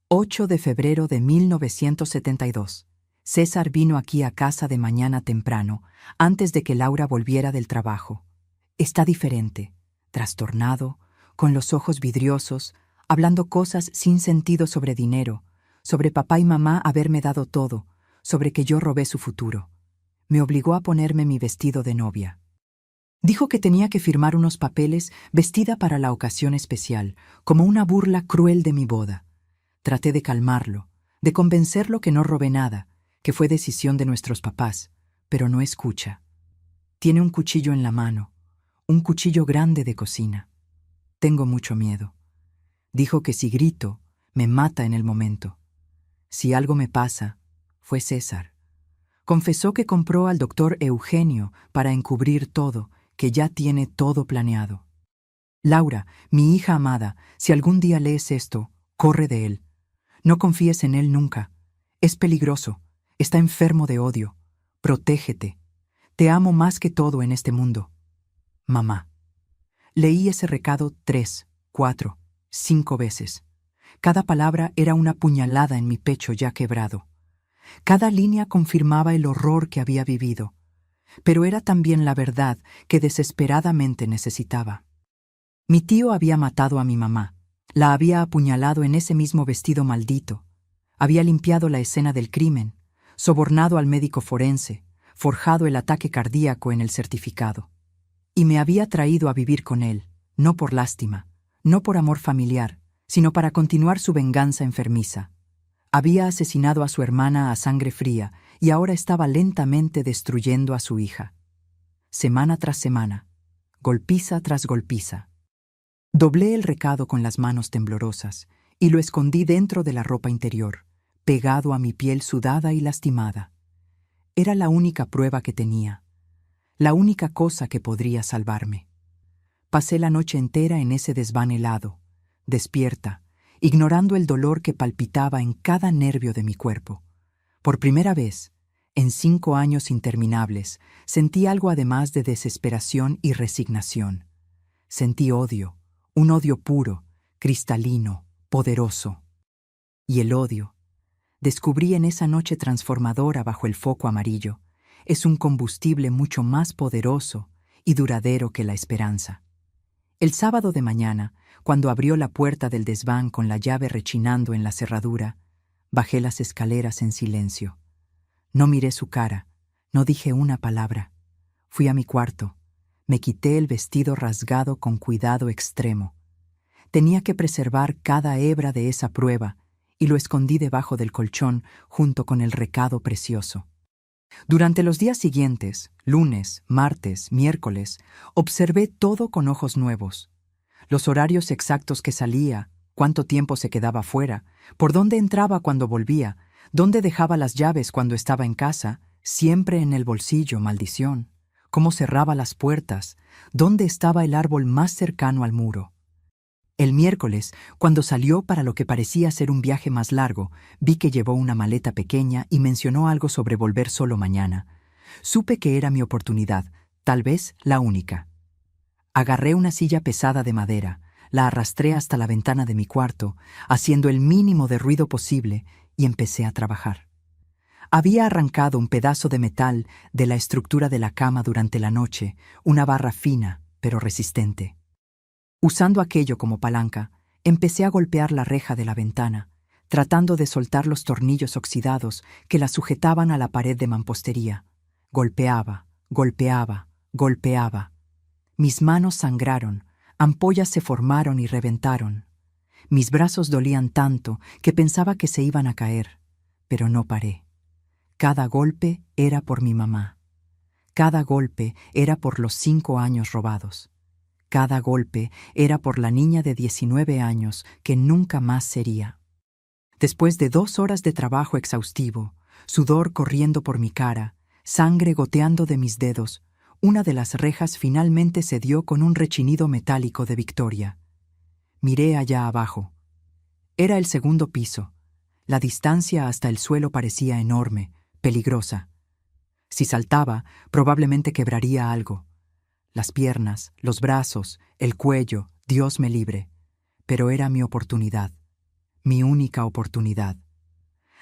8 de febrero de 1972. César vino aquí a casa de mañana temprano, antes de que Laura volviera del trabajo. Está diferente, trastornado, con los ojos vidriosos, hablando cosas sin sentido sobre dinero, sobre papá y mamá haberme dado todo, sobre que yo robé su futuro. Me obligó a ponerme mi vestido de novia. Dijo que tenía que firmar unos papeles vestida para la ocasión especial, como una burla cruel de mi boda. Traté de calmarlo, de convencerlo que no robé nada, que fue decisión de nuestros papás, pero no escucha. Tiene un cuchillo en la mano, un cuchillo grande de cocina. Tengo mucho miedo. Dijo que si grito, me mata en el momento. Si algo me pasa, fue César. Confesó que compró al doctor Eugenio para encubrir todo, que ya tiene todo planeado. Laura, mi hija amada, si algún día lees esto, corre de él. No confíes en él nunca. Es peligroso. Está enfermo de odio. Protégete. Te amo más que todo en este mundo. Mamá. Leí ese recado 3, 4, 5 veces. Cada palabra era una puñalada en mi pecho ya quebrado. Cada línea confirmaba el horror que había vivido, pero era también la verdad que desesperadamente necesitaba. Mi tío había matado a mi mamá, la había apuñalado en ese mismo vestido maldito, había limpiado la escena del crimen, sobornado al médico forense, forjado el ataque cardíaco en el certificado. Y me había traído a vivir con él, no por lástima, no por amor familiar, sino para continuar su venganza enfermiza. Había asesinado a su hermana a sangre fría y ahora estaba lentamente destruyendo a su hija. Semana tras semana, golpiza tras golpiza. Doblé el recado con las manos temblorosas y lo escondí dentro de la ropa interior, pegado a mi piel sudada y lastimada. Era la única prueba que tenía, la única cosa que podría salvarme. Pasé la noche entera en ese desván helado, despierta, ignorando el dolor que palpitaba en cada nervio de mi cuerpo. Por primera vez, en 5 años interminables, sentí algo además de desesperación y resignación. Sentí odio, un odio puro, cristalino, poderoso. Y el odio, descubrí en esa noche transformadora bajo el foco amarillo, es un combustible mucho más poderoso y duradero que la esperanza. El sábado de mañana, cuando abrió la puerta del desván con la llave rechinando en la cerradura, bajé las escaleras en silencio. No miré su cara, no dije una palabra. Fui a mi cuarto, me quité el vestido rasgado con cuidado extremo. Tenía que preservar cada hebra de esa prueba y lo escondí debajo del colchón junto con el recado precioso. Durante los días siguientes, lunes, martes, miércoles, observé todo con ojos nuevos. Los horarios exactos que salía, cuánto tiempo se quedaba fuera, por dónde entraba cuando volvía, dónde dejaba las llaves cuando estaba en casa, siempre en el bolsillo, maldición, cómo cerraba las puertas, dónde estaba el árbol más cercano al muro. El miércoles, cuando salió para lo que parecía ser un viaje más largo, vi que llevó una maleta pequeña y mencionó algo sobre volver solo mañana. Supe que era mi oportunidad, tal vez la única. Agarré una silla pesada de madera, la arrastré hasta la ventana de mi cuarto, haciendo el mínimo de ruido posible, y empecé a trabajar. Había arrancado un pedazo de metal de la estructura de la cama durante la noche, una barra fina, pero resistente. Usando aquello como palanca, empecé a golpear la reja de la ventana, tratando de soltar los tornillos oxidados que la sujetaban a la pared de mampostería. Golpeaba, golpeaba, golpeaba. Mis manos sangraron, ampollas se formaron y reventaron. Mis brazos dolían tanto que pensaba que se iban a caer, pero no paré. Cada golpe era por mi mamá. Cada golpe era por los 5 años robados. Cada golpe era por la niña de 19 años que nunca más sería. Después de 2 horas de trabajo exhaustivo, sudor corriendo por mi cara, sangre goteando de mis dedos, una de las rejas finalmente cedió con un rechinido metálico de victoria. Miré allá abajo. Era el 2.º piso. La distancia hasta el suelo parecía enorme, peligrosa. Si saltaba, probablemente quebraría algo. Las piernas, los brazos, el cuello, Dios me libre. Pero era mi oportunidad, mi única oportunidad.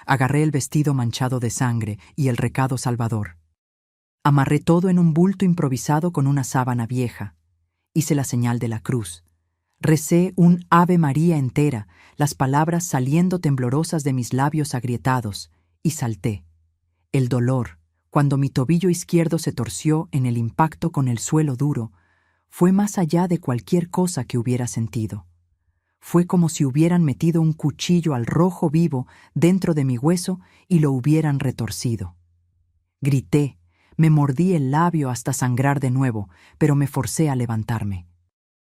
Agarré el vestido manchado de sangre y el recado salvador. Amarré todo en un bulto improvisado con una sábana vieja. Hice la señal de la cruz. Recé un Ave María entera, las palabras saliendo temblorosas de mis labios agrietados, y salté. El dolor, cuando mi tobillo izquierdo se torció en el impacto con el suelo duro, fue más allá de cualquier cosa que hubiera sentido. Fue como si hubieran metido un cuchillo al rojo vivo dentro de mi hueso y lo hubieran retorcido. Grité, me mordí el labio hasta sangrar de nuevo, pero me forcé a levantarme.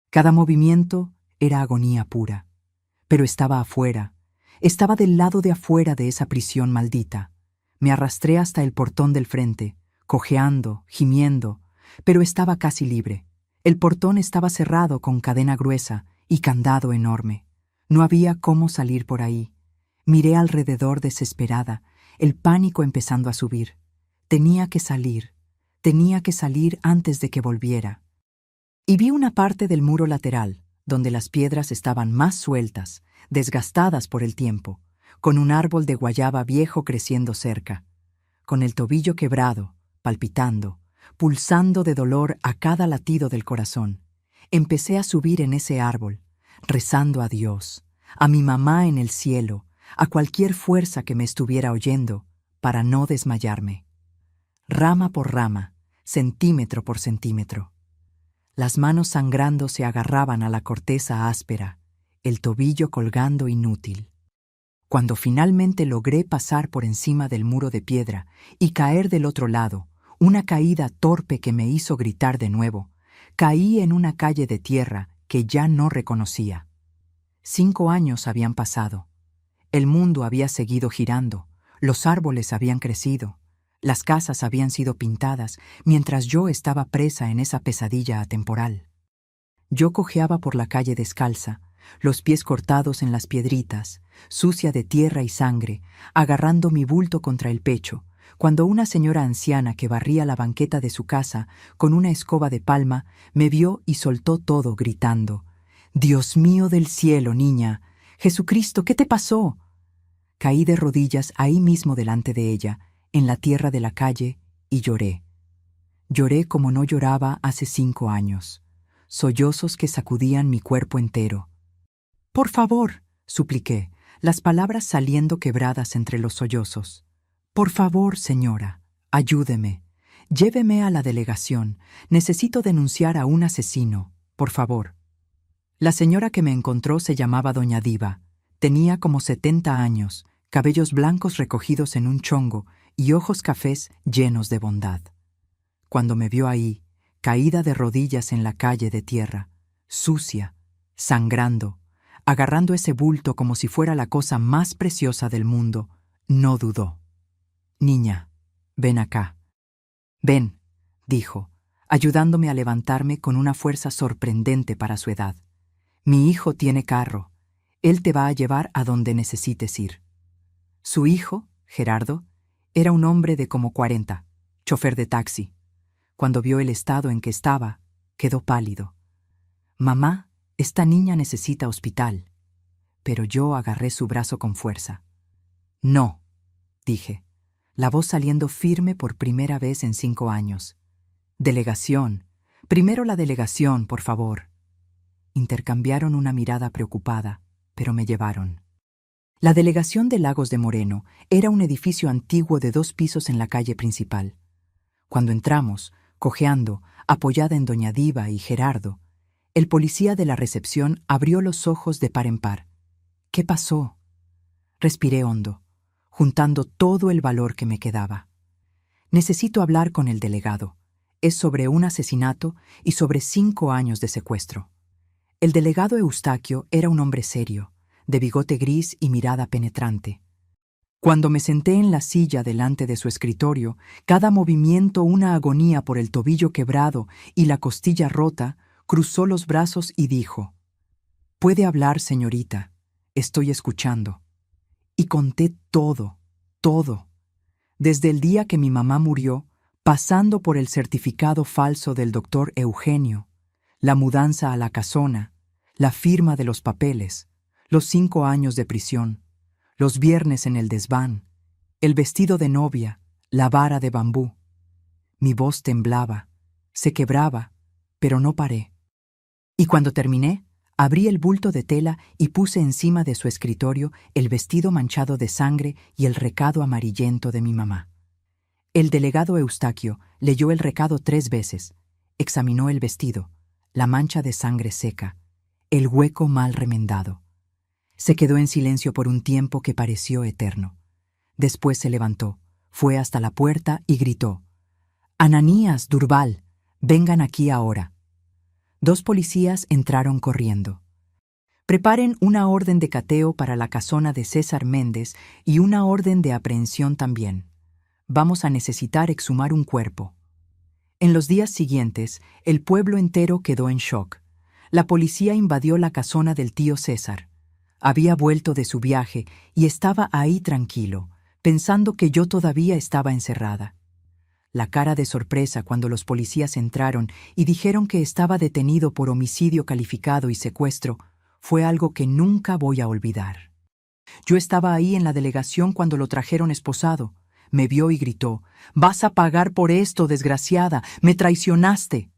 Cada movimiento era agonía pura, pero estaba afuera, estaba del lado de afuera de esa prisión maldita. Me arrastré hasta el portón del frente, cojeando, gimiendo, pero estaba casi libre. El portón estaba cerrado con cadena gruesa y candado enorme. No había cómo salir por ahí. Miré alrededor desesperada, el pánico empezando a subir. Tenía que salir antes de que volviera. Y vi una parte del muro lateral, donde las piedras estaban más sueltas, desgastadas por el tiempo, con un árbol de guayaba viejo creciendo cerca, con el tobillo quebrado, palpitando, pulsando de dolor a cada latido del corazón. Empecé a subir en ese árbol, rezando a Dios, a mi mamá en el cielo, a cualquier fuerza que me estuviera oyendo, para no desmayarme. Rama por rama, centímetro por centímetro. Las manos sangrando se agarraban a la corteza áspera, el tobillo colgando inútil. Cuando finalmente logré pasar por encima del muro de piedra y caer del otro lado, una caída torpe que me hizo gritar de nuevo, caí en una calle de tierra que ya no reconocía. 5 años habían pasado. El mundo había seguido girando, los árboles habían crecido, las casas habían sido pintadas, mientras yo estaba presa en esa pesadilla atemporal. Yo cojeaba por la calle descalza, los pies cortados en las piedritas, sucia de tierra y sangre, agarrando mi bulto contra el pecho, cuando una señora anciana que barría la banqueta de su casa con una escoba de palma me vio y soltó todo gritando: «Dios mío del cielo, niña, Jesucristo, ¿qué te pasó?». Caí de rodillas ahí mismo delante de ella, en la tierra de la calle, y lloré. Lloré como no lloraba hace 5 años, sollozos que sacudían mi cuerpo entero. «Por favor», supliqué, las palabras saliendo quebradas entre los sollozos. «Por favor, señora, ayúdeme. Lléveme a la delegación. Necesito denunciar a un asesino, por favor». La señora que me encontró se llamaba doña Diva. Tenía como 70 años, cabellos blancos recogidos en un chongo y ojos cafés llenos de bondad. Cuando me vio ahí, caída de rodillas en la calle de tierra, sucia, sangrando, agarrando ese bulto como si fuera la cosa más preciosa del mundo, no dudó. «Niña, ven acá». «Ven», dijo, ayudándome a levantarme con una fuerza sorprendente para su edad. «Mi hijo tiene carro. Él te va a llevar a donde necesites ir». Su hijo, Gerardo, era un hombre de como 40, chofer de taxi. Cuando vio el estado en que estaba, quedó pálido. «Mamá, esta niña necesita hospital». Pero yo agarré su brazo con fuerza. «No», dije, la voz saliendo firme por primera vez en 5 años. «Delegación. Primero la delegación, por favor». Intercambiaron una mirada preocupada, pero me llevaron. La delegación de Lagos de Moreno era un edificio antiguo de 2 pisos en la calle principal. Cuando entramos, cojeando, apoyada en doña Diva y Gerardo, el policía de la recepción abrió los ojos de par en par. «¿Qué pasó?». Respiré hondo, juntando todo el valor que me quedaba. «Necesito hablar con el delegado. Es sobre un asesinato y sobre 5 años de secuestro». El delegado Eustaquio era un hombre serio, de bigote gris y mirada penetrante. Cuando me senté en la silla delante de su escritorio, cada movimiento una agonía por el tobillo quebrado y la costilla rota, cruzó los brazos y dijo: «Puede hablar, señorita. Estoy escuchando». Y conté todo, todo. Desde el día que mi mamá murió, pasando por el certificado falso del doctor Eugenio, la mudanza a la casona, la firma de los papeles, los 5 años de prisión, los viernes en el desván, el vestido de novia, la vara de bambú. Mi voz temblaba, se quebraba, pero no paré. Y cuando terminé, abrí el bulto de tela y puse encima de su escritorio el vestido manchado de sangre y el recado amarillento de mi mamá. El delegado Eustaquio leyó el recado 3 veces, examinó el vestido, la mancha de sangre seca, el hueco mal remendado. Se quedó en silencio por un tiempo que pareció eterno. Después se levantó, fue hasta la puerta y gritó: «Ananías, Durval, vengan aquí ahora». 2 policías entraron corriendo. «Preparen una orden de cateo para la casona de César Méndez y una orden de aprehensión también. Vamos a necesitar exhumar un cuerpo». En los días siguientes, el pueblo entero quedó en shock. La policía invadió la casona del tío César. Había vuelto de su viaje y estaba ahí tranquilo, pensando que yo todavía estaba encerrada. La cara de sorpresa cuando los policías entraron y dijeron que estaba detenido por homicidio calificado y secuestro fue algo que nunca voy a olvidar. Yo estaba ahí en la delegación cuando lo trajeron esposado. Me vio y gritó: «¡Vas a pagar por esto, desgraciada! ¡Me traicionaste!».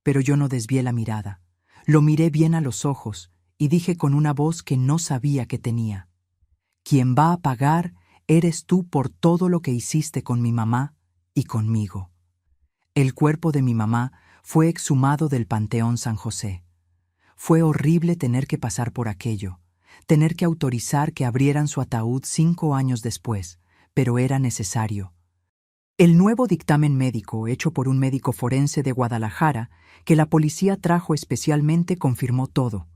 Pero yo no desvié la mirada. Lo miré bien a los ojos y dije con una voz que no sabía que tenía: «Quien va a pagar eres tú por todo lo que hiciste con mi mamá y conmigo». El cuerpo de mi mamá fue exhumado del Panteón San José. Fue horrible tener que pasar por aquello, tener que autorizar que abrieran su ataúd 5 años después, pero era necesario. El nuevo dictamen médico hecho por un médico forense de Guadalajara, que la policía trajo especialmente, confirmó todo.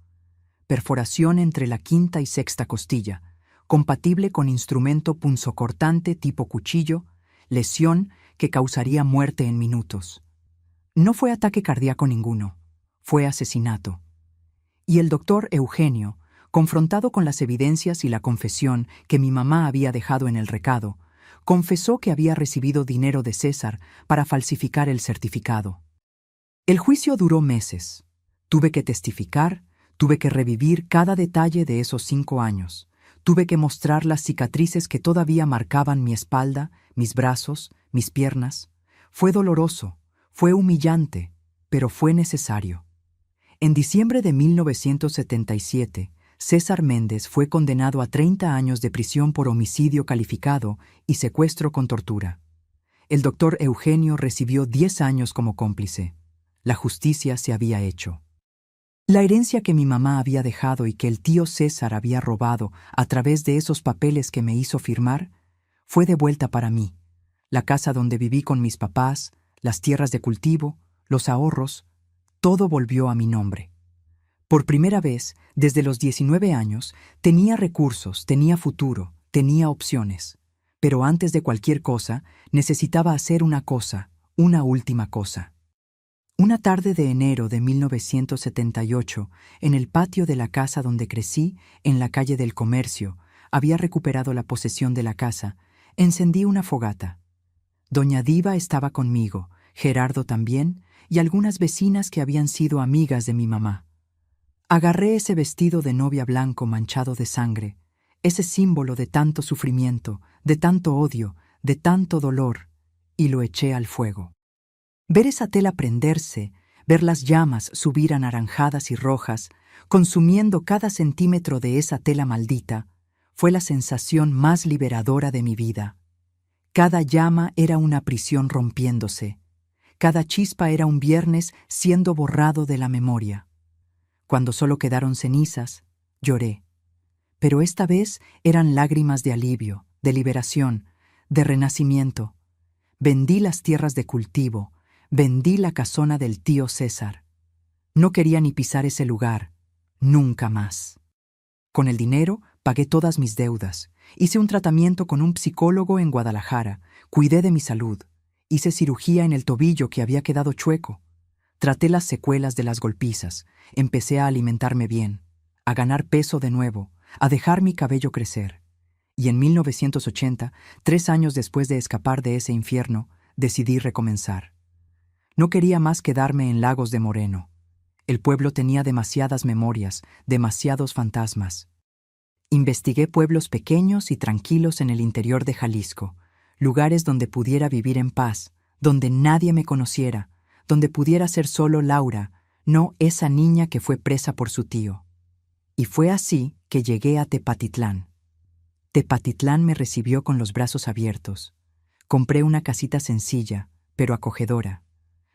Perforación entre la quinta y sexta costilla, compatible con instrumento punzocortante tipo cuchillo, lesión que causaría muerte en minutos. No fue ataque cardíaco ninguno, fue asesinato. Y el doctor Eugenio, confrontado con las evidencias y la confesión que mi mamá había dejado en el recado, confesó que había recibido dinero de César para falsificar el certificado. El juicio duró meses. Tuve que testificar, tuve que revivir cada detalle de esos 5 años. Tuve que mostrar las cicatrices que todavía marcaban mi espalda, mis brazos, mis piernas. Fue doloroso, fue humillante, pero fue necesario. En diciembre de 1977, César Méndez fue condenado a 30 años de prisión por homicidio calificado y secuestro con tortura. El doctor Eugenio recibió 10 años como cómplice. La justicia se había hecho. La herencia que mi mamá había dejado y que el tío César había robado a través de esos papeles que me hizo firmar, fue devuelta para mí. La casa donde viví con mis papás, las tierras de cultivo, los ahorros, todo volvió a mi nombre. Por primera vez, desde los 19 años, tenía recursos, tenía futuro, tenía opciones. Pero antes de cualquier cosa, necesitaba hacer una cosa, una última cosa. Una tarde de enero de 1978, en el patio de la casa donde crecí, en la calle del Comercio, había recuperado la posesión de la casa, encendí una fogata. Doña Diva estaba conmigo, Gerardo también, y algunas vecinas que habían sido amigas de mi mamá. Agarré ese vestido de novia blanco manchado de sangre, ese símbolo de tanto sufrimiento, de tanto odio, de tanto dolor, y lo eché al fuego. Ver esa tela prenderse, ver las llamas subir anaranjadas y rojas, consumiendo cada centímetro de esa tela maldita, fue la sensación más liberadora de mi vida. Cada llama era una prisión rompiéndose. Cada chispa era un viernes siendo borrado de la memoria. Cuando solo quedaron cenizas, lloré. Pero esta vez eran lágrimas de alivio, de liberación, de renacimiento. Vendí las tierras de cultivo, vendí la casona del tío César. No quería ni pisar ese lugar, nunca más. Con el dinero pagué todas mis deudas, hice un tratamiento con un psicólogo en Guadalajara, cuidé de mi salud, hice cirugía en el tobillo que había quedado chueco. Traté las secuelas de las golpizas, empecé a alimentarme bien, a ganar peso de nuevo, a dejar mi cabello crecer. Y en 1980, 3 años después de escapar de ese infierno, decidí recomenzar. No quería más quedarme en Lagos de Moreno. El pueblo tenía demasiadas memorias, demasiados fantasmas. Investigué pueblos pequeños y tranquilos en el interior de Jalisco, lugares donde pudiera vivir en paz, donde nadie me conociera, donde pudiera ser solo Laura, no esa niña que fue presa por su tío. Y fue así que llegué a Tepatitlán. Tepatitlán me recibió con los brazos abiertos. Compré una casita sencilla, pero acogedora.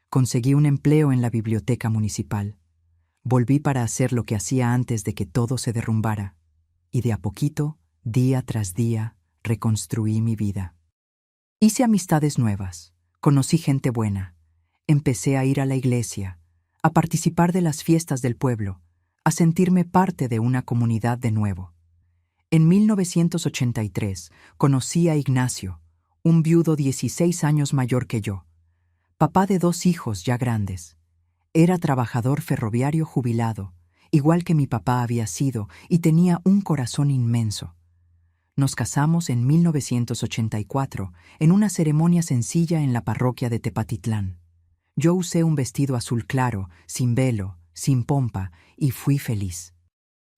Conseguí un empleo en la biblioteca municipal. Volví para hacer lo que hacía antes de que todo se derrumbara. Y de a poquito, día tras día, reconstruí mi vida. Hice amistades nuevas, conocí gente buena. Empecé a ir a la iglesia, a participar de las fiestas del pueblo, a sentirme parte de una comunidad de nuevo. En 1983 conocí a Ignacio, un viudo 16 años mayor que yo, papá de 2 hijos ya grandes. Era trabajador ferroviario jubilado igual que mi papá había sido, y tenía un corazón inmenso. Nos casamos en 1984, en una ceremonia sencilla en la parroquia de Tepatitlán. Yo usé un vestido azul claro, sin velo, sin pompa, y fui feliz.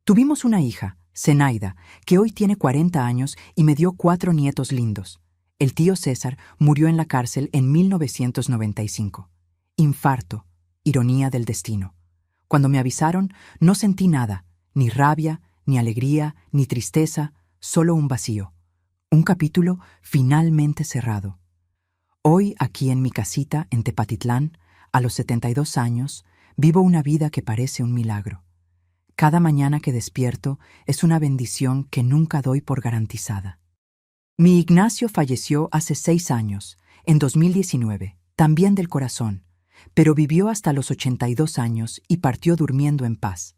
Tuvimos una hija, Zenaida, que hoy tiene 40 años y me dio 4 nietos lindos. El tío César murió en la cárcel en 1995. Infarto, ironía del destino. Cuando me avisaron, no sentí nada, ni rabia, ni alegría, ni tristeza, solo un vacío. Un capítulo finalmente cerrado. Hoy, aquí en mi casita, en Tepatitlán, a los 72 años, vivo una vida que parece un milagro. Cada mañana que despierto es una bendición que nunca doy por garantizada. Mi Ignacio falleció hace 6 años, en 2019, también del corazón, pero vivió hasta los 82 años y partió durmiendo en paz.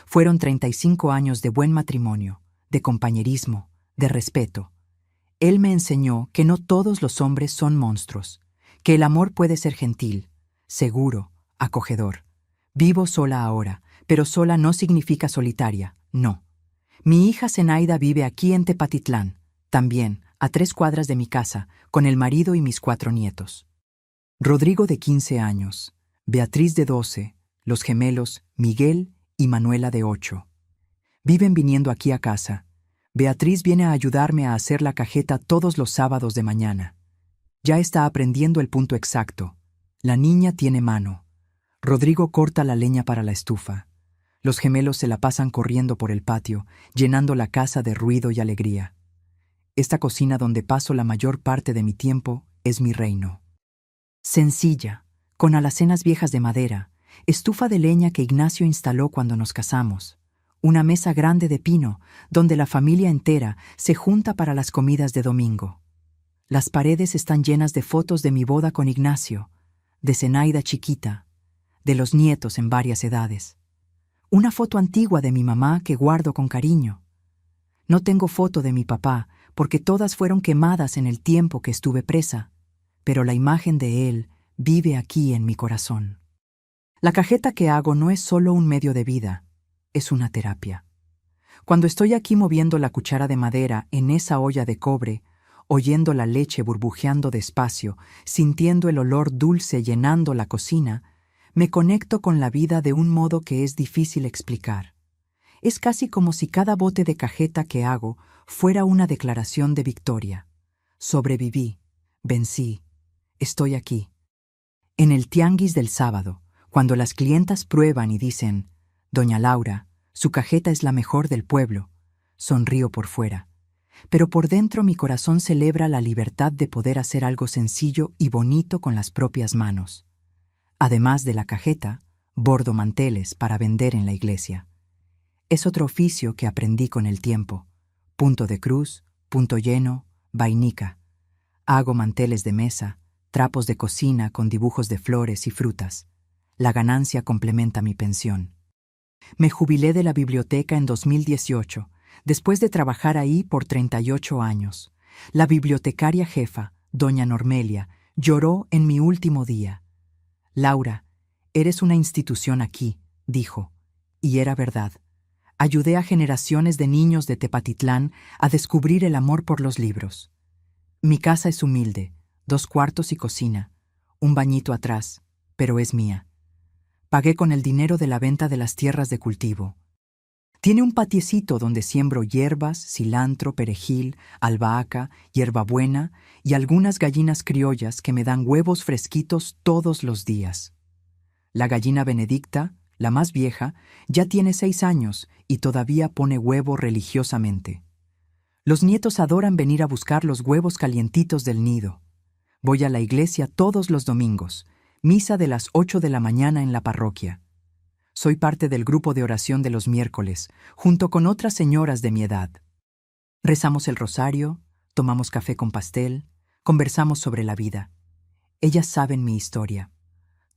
Fueron 35 años de buen matrimonio, de compañerismo, de respeto. Él me enseñó que no todos los hombres son monstruos, que el amor puede ser gentil, seguro, acogedor. Vivo sola ahora, pero sola no significa solitaria, no. Mi hija Zenaida vive aquí en Tepatitlán, también, a 3 cuadras de mi casa, con el marido y mis 4 nietos. Rodrigo de 15 años, Beatriz de 12, los gemelos Miguel y Manuela de 8. Viven viniendo aquí a casa. Beatriz viene a ayudarme a hacer la cajeta todos los sábados de mañana. Ya está aprendiendo el punto exacto. La niña tiene mano. Rodrigo corta la leña para la estufa. Los gemelos se la pasan corriendo por el patio, llenando la casa de ruido y alegría. Esta cocina donde paso la mayor parte de mi tiempo es mi reino. Sencilla, con alacenas viejas de madera, estufa de leña que Ignacio instaló cuando nos casamos, una mesa grande de pino donde la familia entera se junta para las comidas de domingo. Las paredes están llenas de fotos de mi boda con Ignacio, de Zenaida chiquita, de los nietos en varias edades. Una foto antigua de mi mamá que guardo con cariño. No tengo foto de mi papá porque todas fueron quemadas en el tiempo que estuve presa, pero la imagen de él vive aquí en mi corazón. La cajeta que hago no es solo un medio de vida, es una terapia. Cuando estoy aquí moviendo la cuchara de madera en esa olla de cobre, oyendo la leche burbujeando despacio, sintiendo el olor dulce llenando la cocina, me conecto con la vida de un modo que es difícil explicar. Es casi como si cada bote de cajeta que hago fuera una declaración de victoria. Sobreviví, vencí, estoy aquí. En el tianguis del sábado, cuando las clientas prueban y dicen, «Doña Laura, su cajeta es la mejor del pueblo», sonrío por fuera. Pero por dentro mi corazón celebra la libertad de poder hacer algo sencillo y bonito con las propias manos. Además de la cajeta, bordo manteles para vender en la iglesia. Es otro oficio que aprendí con el tiempo. Punto de cruz, punto lleno, vainica. Hago manteles de mesa, trapos de cocina con dibujos de flores y frutas. La ganancia complementa mi pensión. Me jubilé de la biblioteca en 2018, después de trabajar ahí por 38 años. La bibliotecaria jefa, doña Normelia, lloró en mi último día. «Laura, eres una institución aquí», dijo, y era verdad. Ayudé a generaciones de niños de Tepatitlán a descubrir el amor por los libros. Mi casa es humilde, 2 cuartos y cocina, un bañito atrás, pero es mía. Pagué con el dinero de la venta de las tierras de cultivo. Tiene un patiecito donde siembro hierbas, cilantro, perejil, albahaca, hierbabuena y algunas gallinas criollas que me dan huevos fresquitos todos los días. La gallina Benedicta, la más vieja, ya tiene 6 años y todavía pone huevo religiosamente. Los nietos adoran venir a buscar los huevos calientitos del nido. Voy a la iglesia todos los domingos, misa de las 8 de la mañana en la parroquia. Soy parte del grupo de oración de los miércoles, junto con otras señoras de mi edad. Rezamos el rosario, tomamos café con pastel, conversamos sobre la vida. Ellas saben mi historia.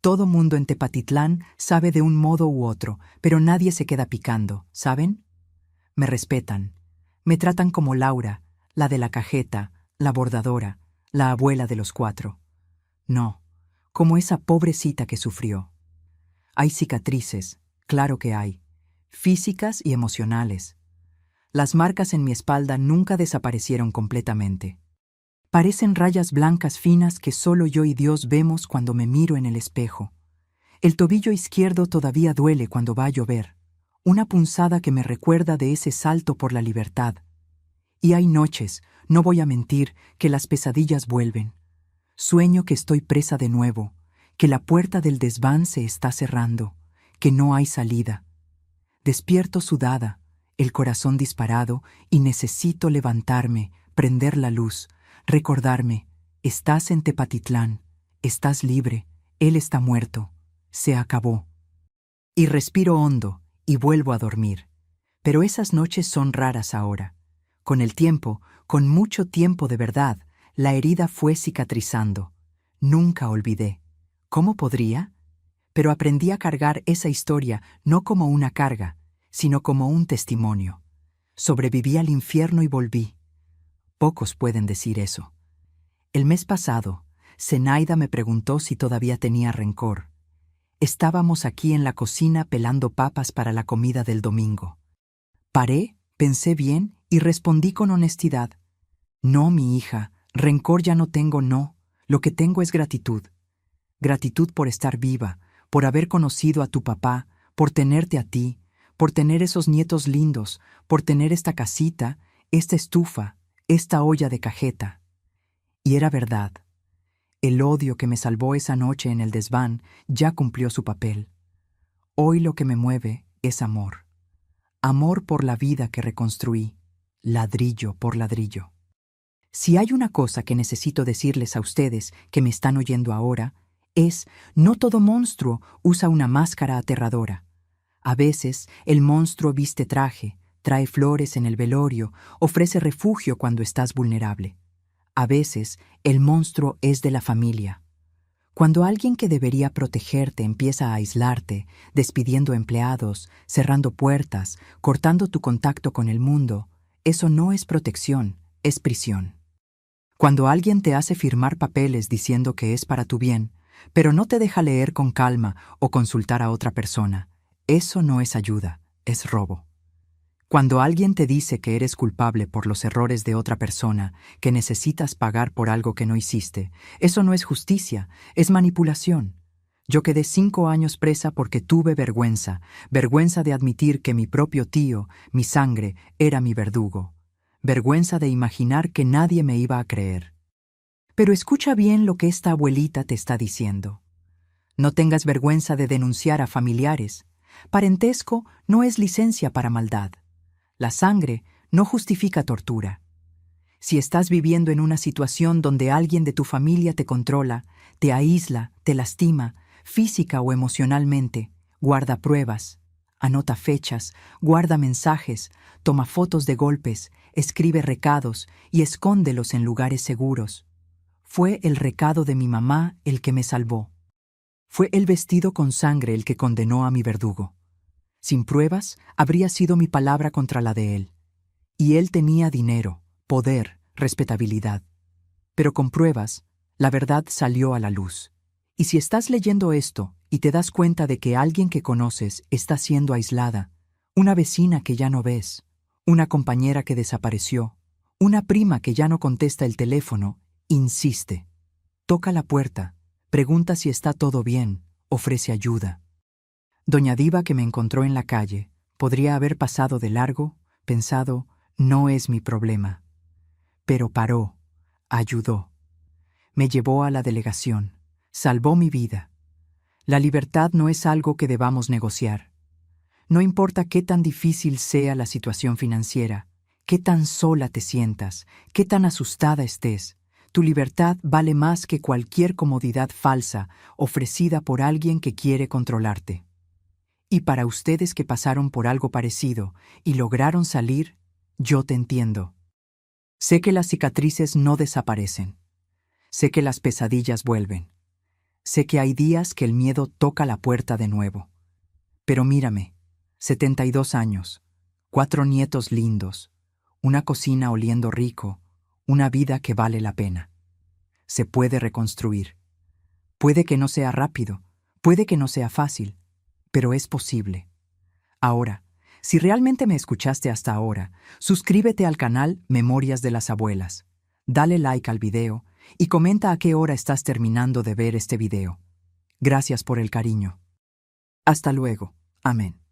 Todo mundo en Tepatitlán sabe de un modo u otro, pero nadie se queda picando, ¿saben? Me respetan. Me tratan como Laura, la de la cajeta, la bordadora, la abuela de los 4. No, como esa pobrecita que sufrió. Hay cicatrices, claro que hay, físicas y emocionales. Las marcas en mi espalda nunca desaparecieron completamente. Parecen rayas blancas finas que solo yo y Dios vemos cuando me miro en el espejo. El tobillo izquierdo todavía duele cuando va a llover, una punzada que me recuerda de ese salto por la libertad. Y hay noches, no voy a mentir, que las pesadillas vuelven. Sueño que estoy presa de nuevo, que la puerta del desván se está cerrando, que no hay salida. Despierto sudada, el corazón disparado, y necesito levantarme, prender la luz, recordarme, estás en Tepatitlán, estás libre, él está muerto, se acabó. Y respiro hondo, y vuelvo a dormir. Pero esas noches son raras ahora. Con el tiempo, con mucho tiempo de verdad, la herida fue cicatrizando. Nunca olvidé. ¿Cómo podría? Pero aprendí a cargar esa historia no como una carga, sino como un testimonio. Sobreviví al infierno y volví. Pocos pueden decir eso. El mes pasado, Zenaida me preguntó si todavía tenía rencor. Estábamos aquí en la cocina pelando papas para la comida del domingo. Paré, pensé bien y respondí con honestidad. No, mi hija, rencor ya no tengo, no. Lo que tengo es gratitud. Gratitud por estar viva, por haber conocido a tu papá, por tenerte a ti, por tener esos nietos lindos, por tener esta casita, esta estufa, esta olla de cajeta. Y era verdad. El odio que me salvó esa noche en el desván ya cumplió su papel. Hoy lo que me mueve es amor. Amor por la vida que reconstruí, ladrillo por ladrillo. Si hay una cosa que necesito decirles a ustedes que me están oyendo ahora, es: no todo monstruo usa una máscara aterradora. A veces el monstruo viste traje, trae flores en el velorio, ofrece refugio cuando estás vulnerable. A veces el monstruo es de la familia. Cuando alguien que debería protegerte empieza a aislarte, despidiendo empleados, cerrando puertas, cortando tu contacto con el mundo, eso no es protección, es prisión. Cuando alguien te hace firmar papeles diciendo que es para tu bien, pero no te deja leer con calma o consultar a otra persona, eso no es ayuda, es robo. Cuando alguien te dice que eres culpable por los errores de otra persona, que necesitas pagar por algo que no hiciste, eso no es justicia, es manipulación. Yo quedé 5 años presa porque tuve vergüenza, vergüenza de admitir que mi propio tío, mi sangre, era mi verdugo. Vergüenza de imaginar que nadie me iba a creer. Pero escucha bien lo que esta abuelita te está diciendo. No tengas vergüenza de denunciar a familiares. Parentesco no es licencia para maldad. La sangre no justifica tortura. Si estás viviendo en una situación donde alguien de tu familia te controla, te aísla, te lastima, física o emocionalmente, guarda pruebas, anota fechas, guarda mensajes, toma fotos de golpes, escribe recados y escóndelos en lugares seguros. Fue el recado de mi mamá el que me salvó. Fue el vestido con sangre el que condenó a mi verdugo. Sin pruebas, habría sido mi palabra contra la de él. Y él tenía dinero, poder, respetabilidad. Pero con pruebas, la verdad salió a la luz. Y si estás leyendo esto y te das cuenta de que alguien que conoces está siendo aislada, una vecina que ya no ves, una compañera que desapareció, una prima que ya no contesta el teléfono, insiste. Toca la puerta, pregunta si está todo bien, ofrece ayuda. Doña Diva, que me encontró en la calle, podría haber pasado de largo, pensado, no es mi problema. Pero paró, ayudó. Me llevó a la delegación, salvó mi vida. La libertad no es algo que debamos negociar. No importa qué tan difícil sea la situación financiera, qué tan sola te sientas, qué tan asustada estés, tu libertad vale más que cualquier comodidad falsa ofrecida por alguien que quiere controlarte. Y para ustedes que pasaron por algo parecido y lograron salir, yo te entiendo. Sé que las cicatrices no desaparecen. Sé que las pesadillas vuelven. Sé que hay días que el miedo toca la puerta de nuevo. Pero mírame, 72 años, 4 nietos lindos, una cocina oliendo rico, una vida que vale la pena. Se puede reconstruir. Puede que no sea rápido, puede que no sea fácil, pero es posible. Ahora, Si realmente me escuchaste hasta ahora, suscríbete al canal Memorias de las Abuelas, dale like al video y comenta a qué hora estás terminando de ver este video. Gracias por el cariño. Hasta luego. Amén.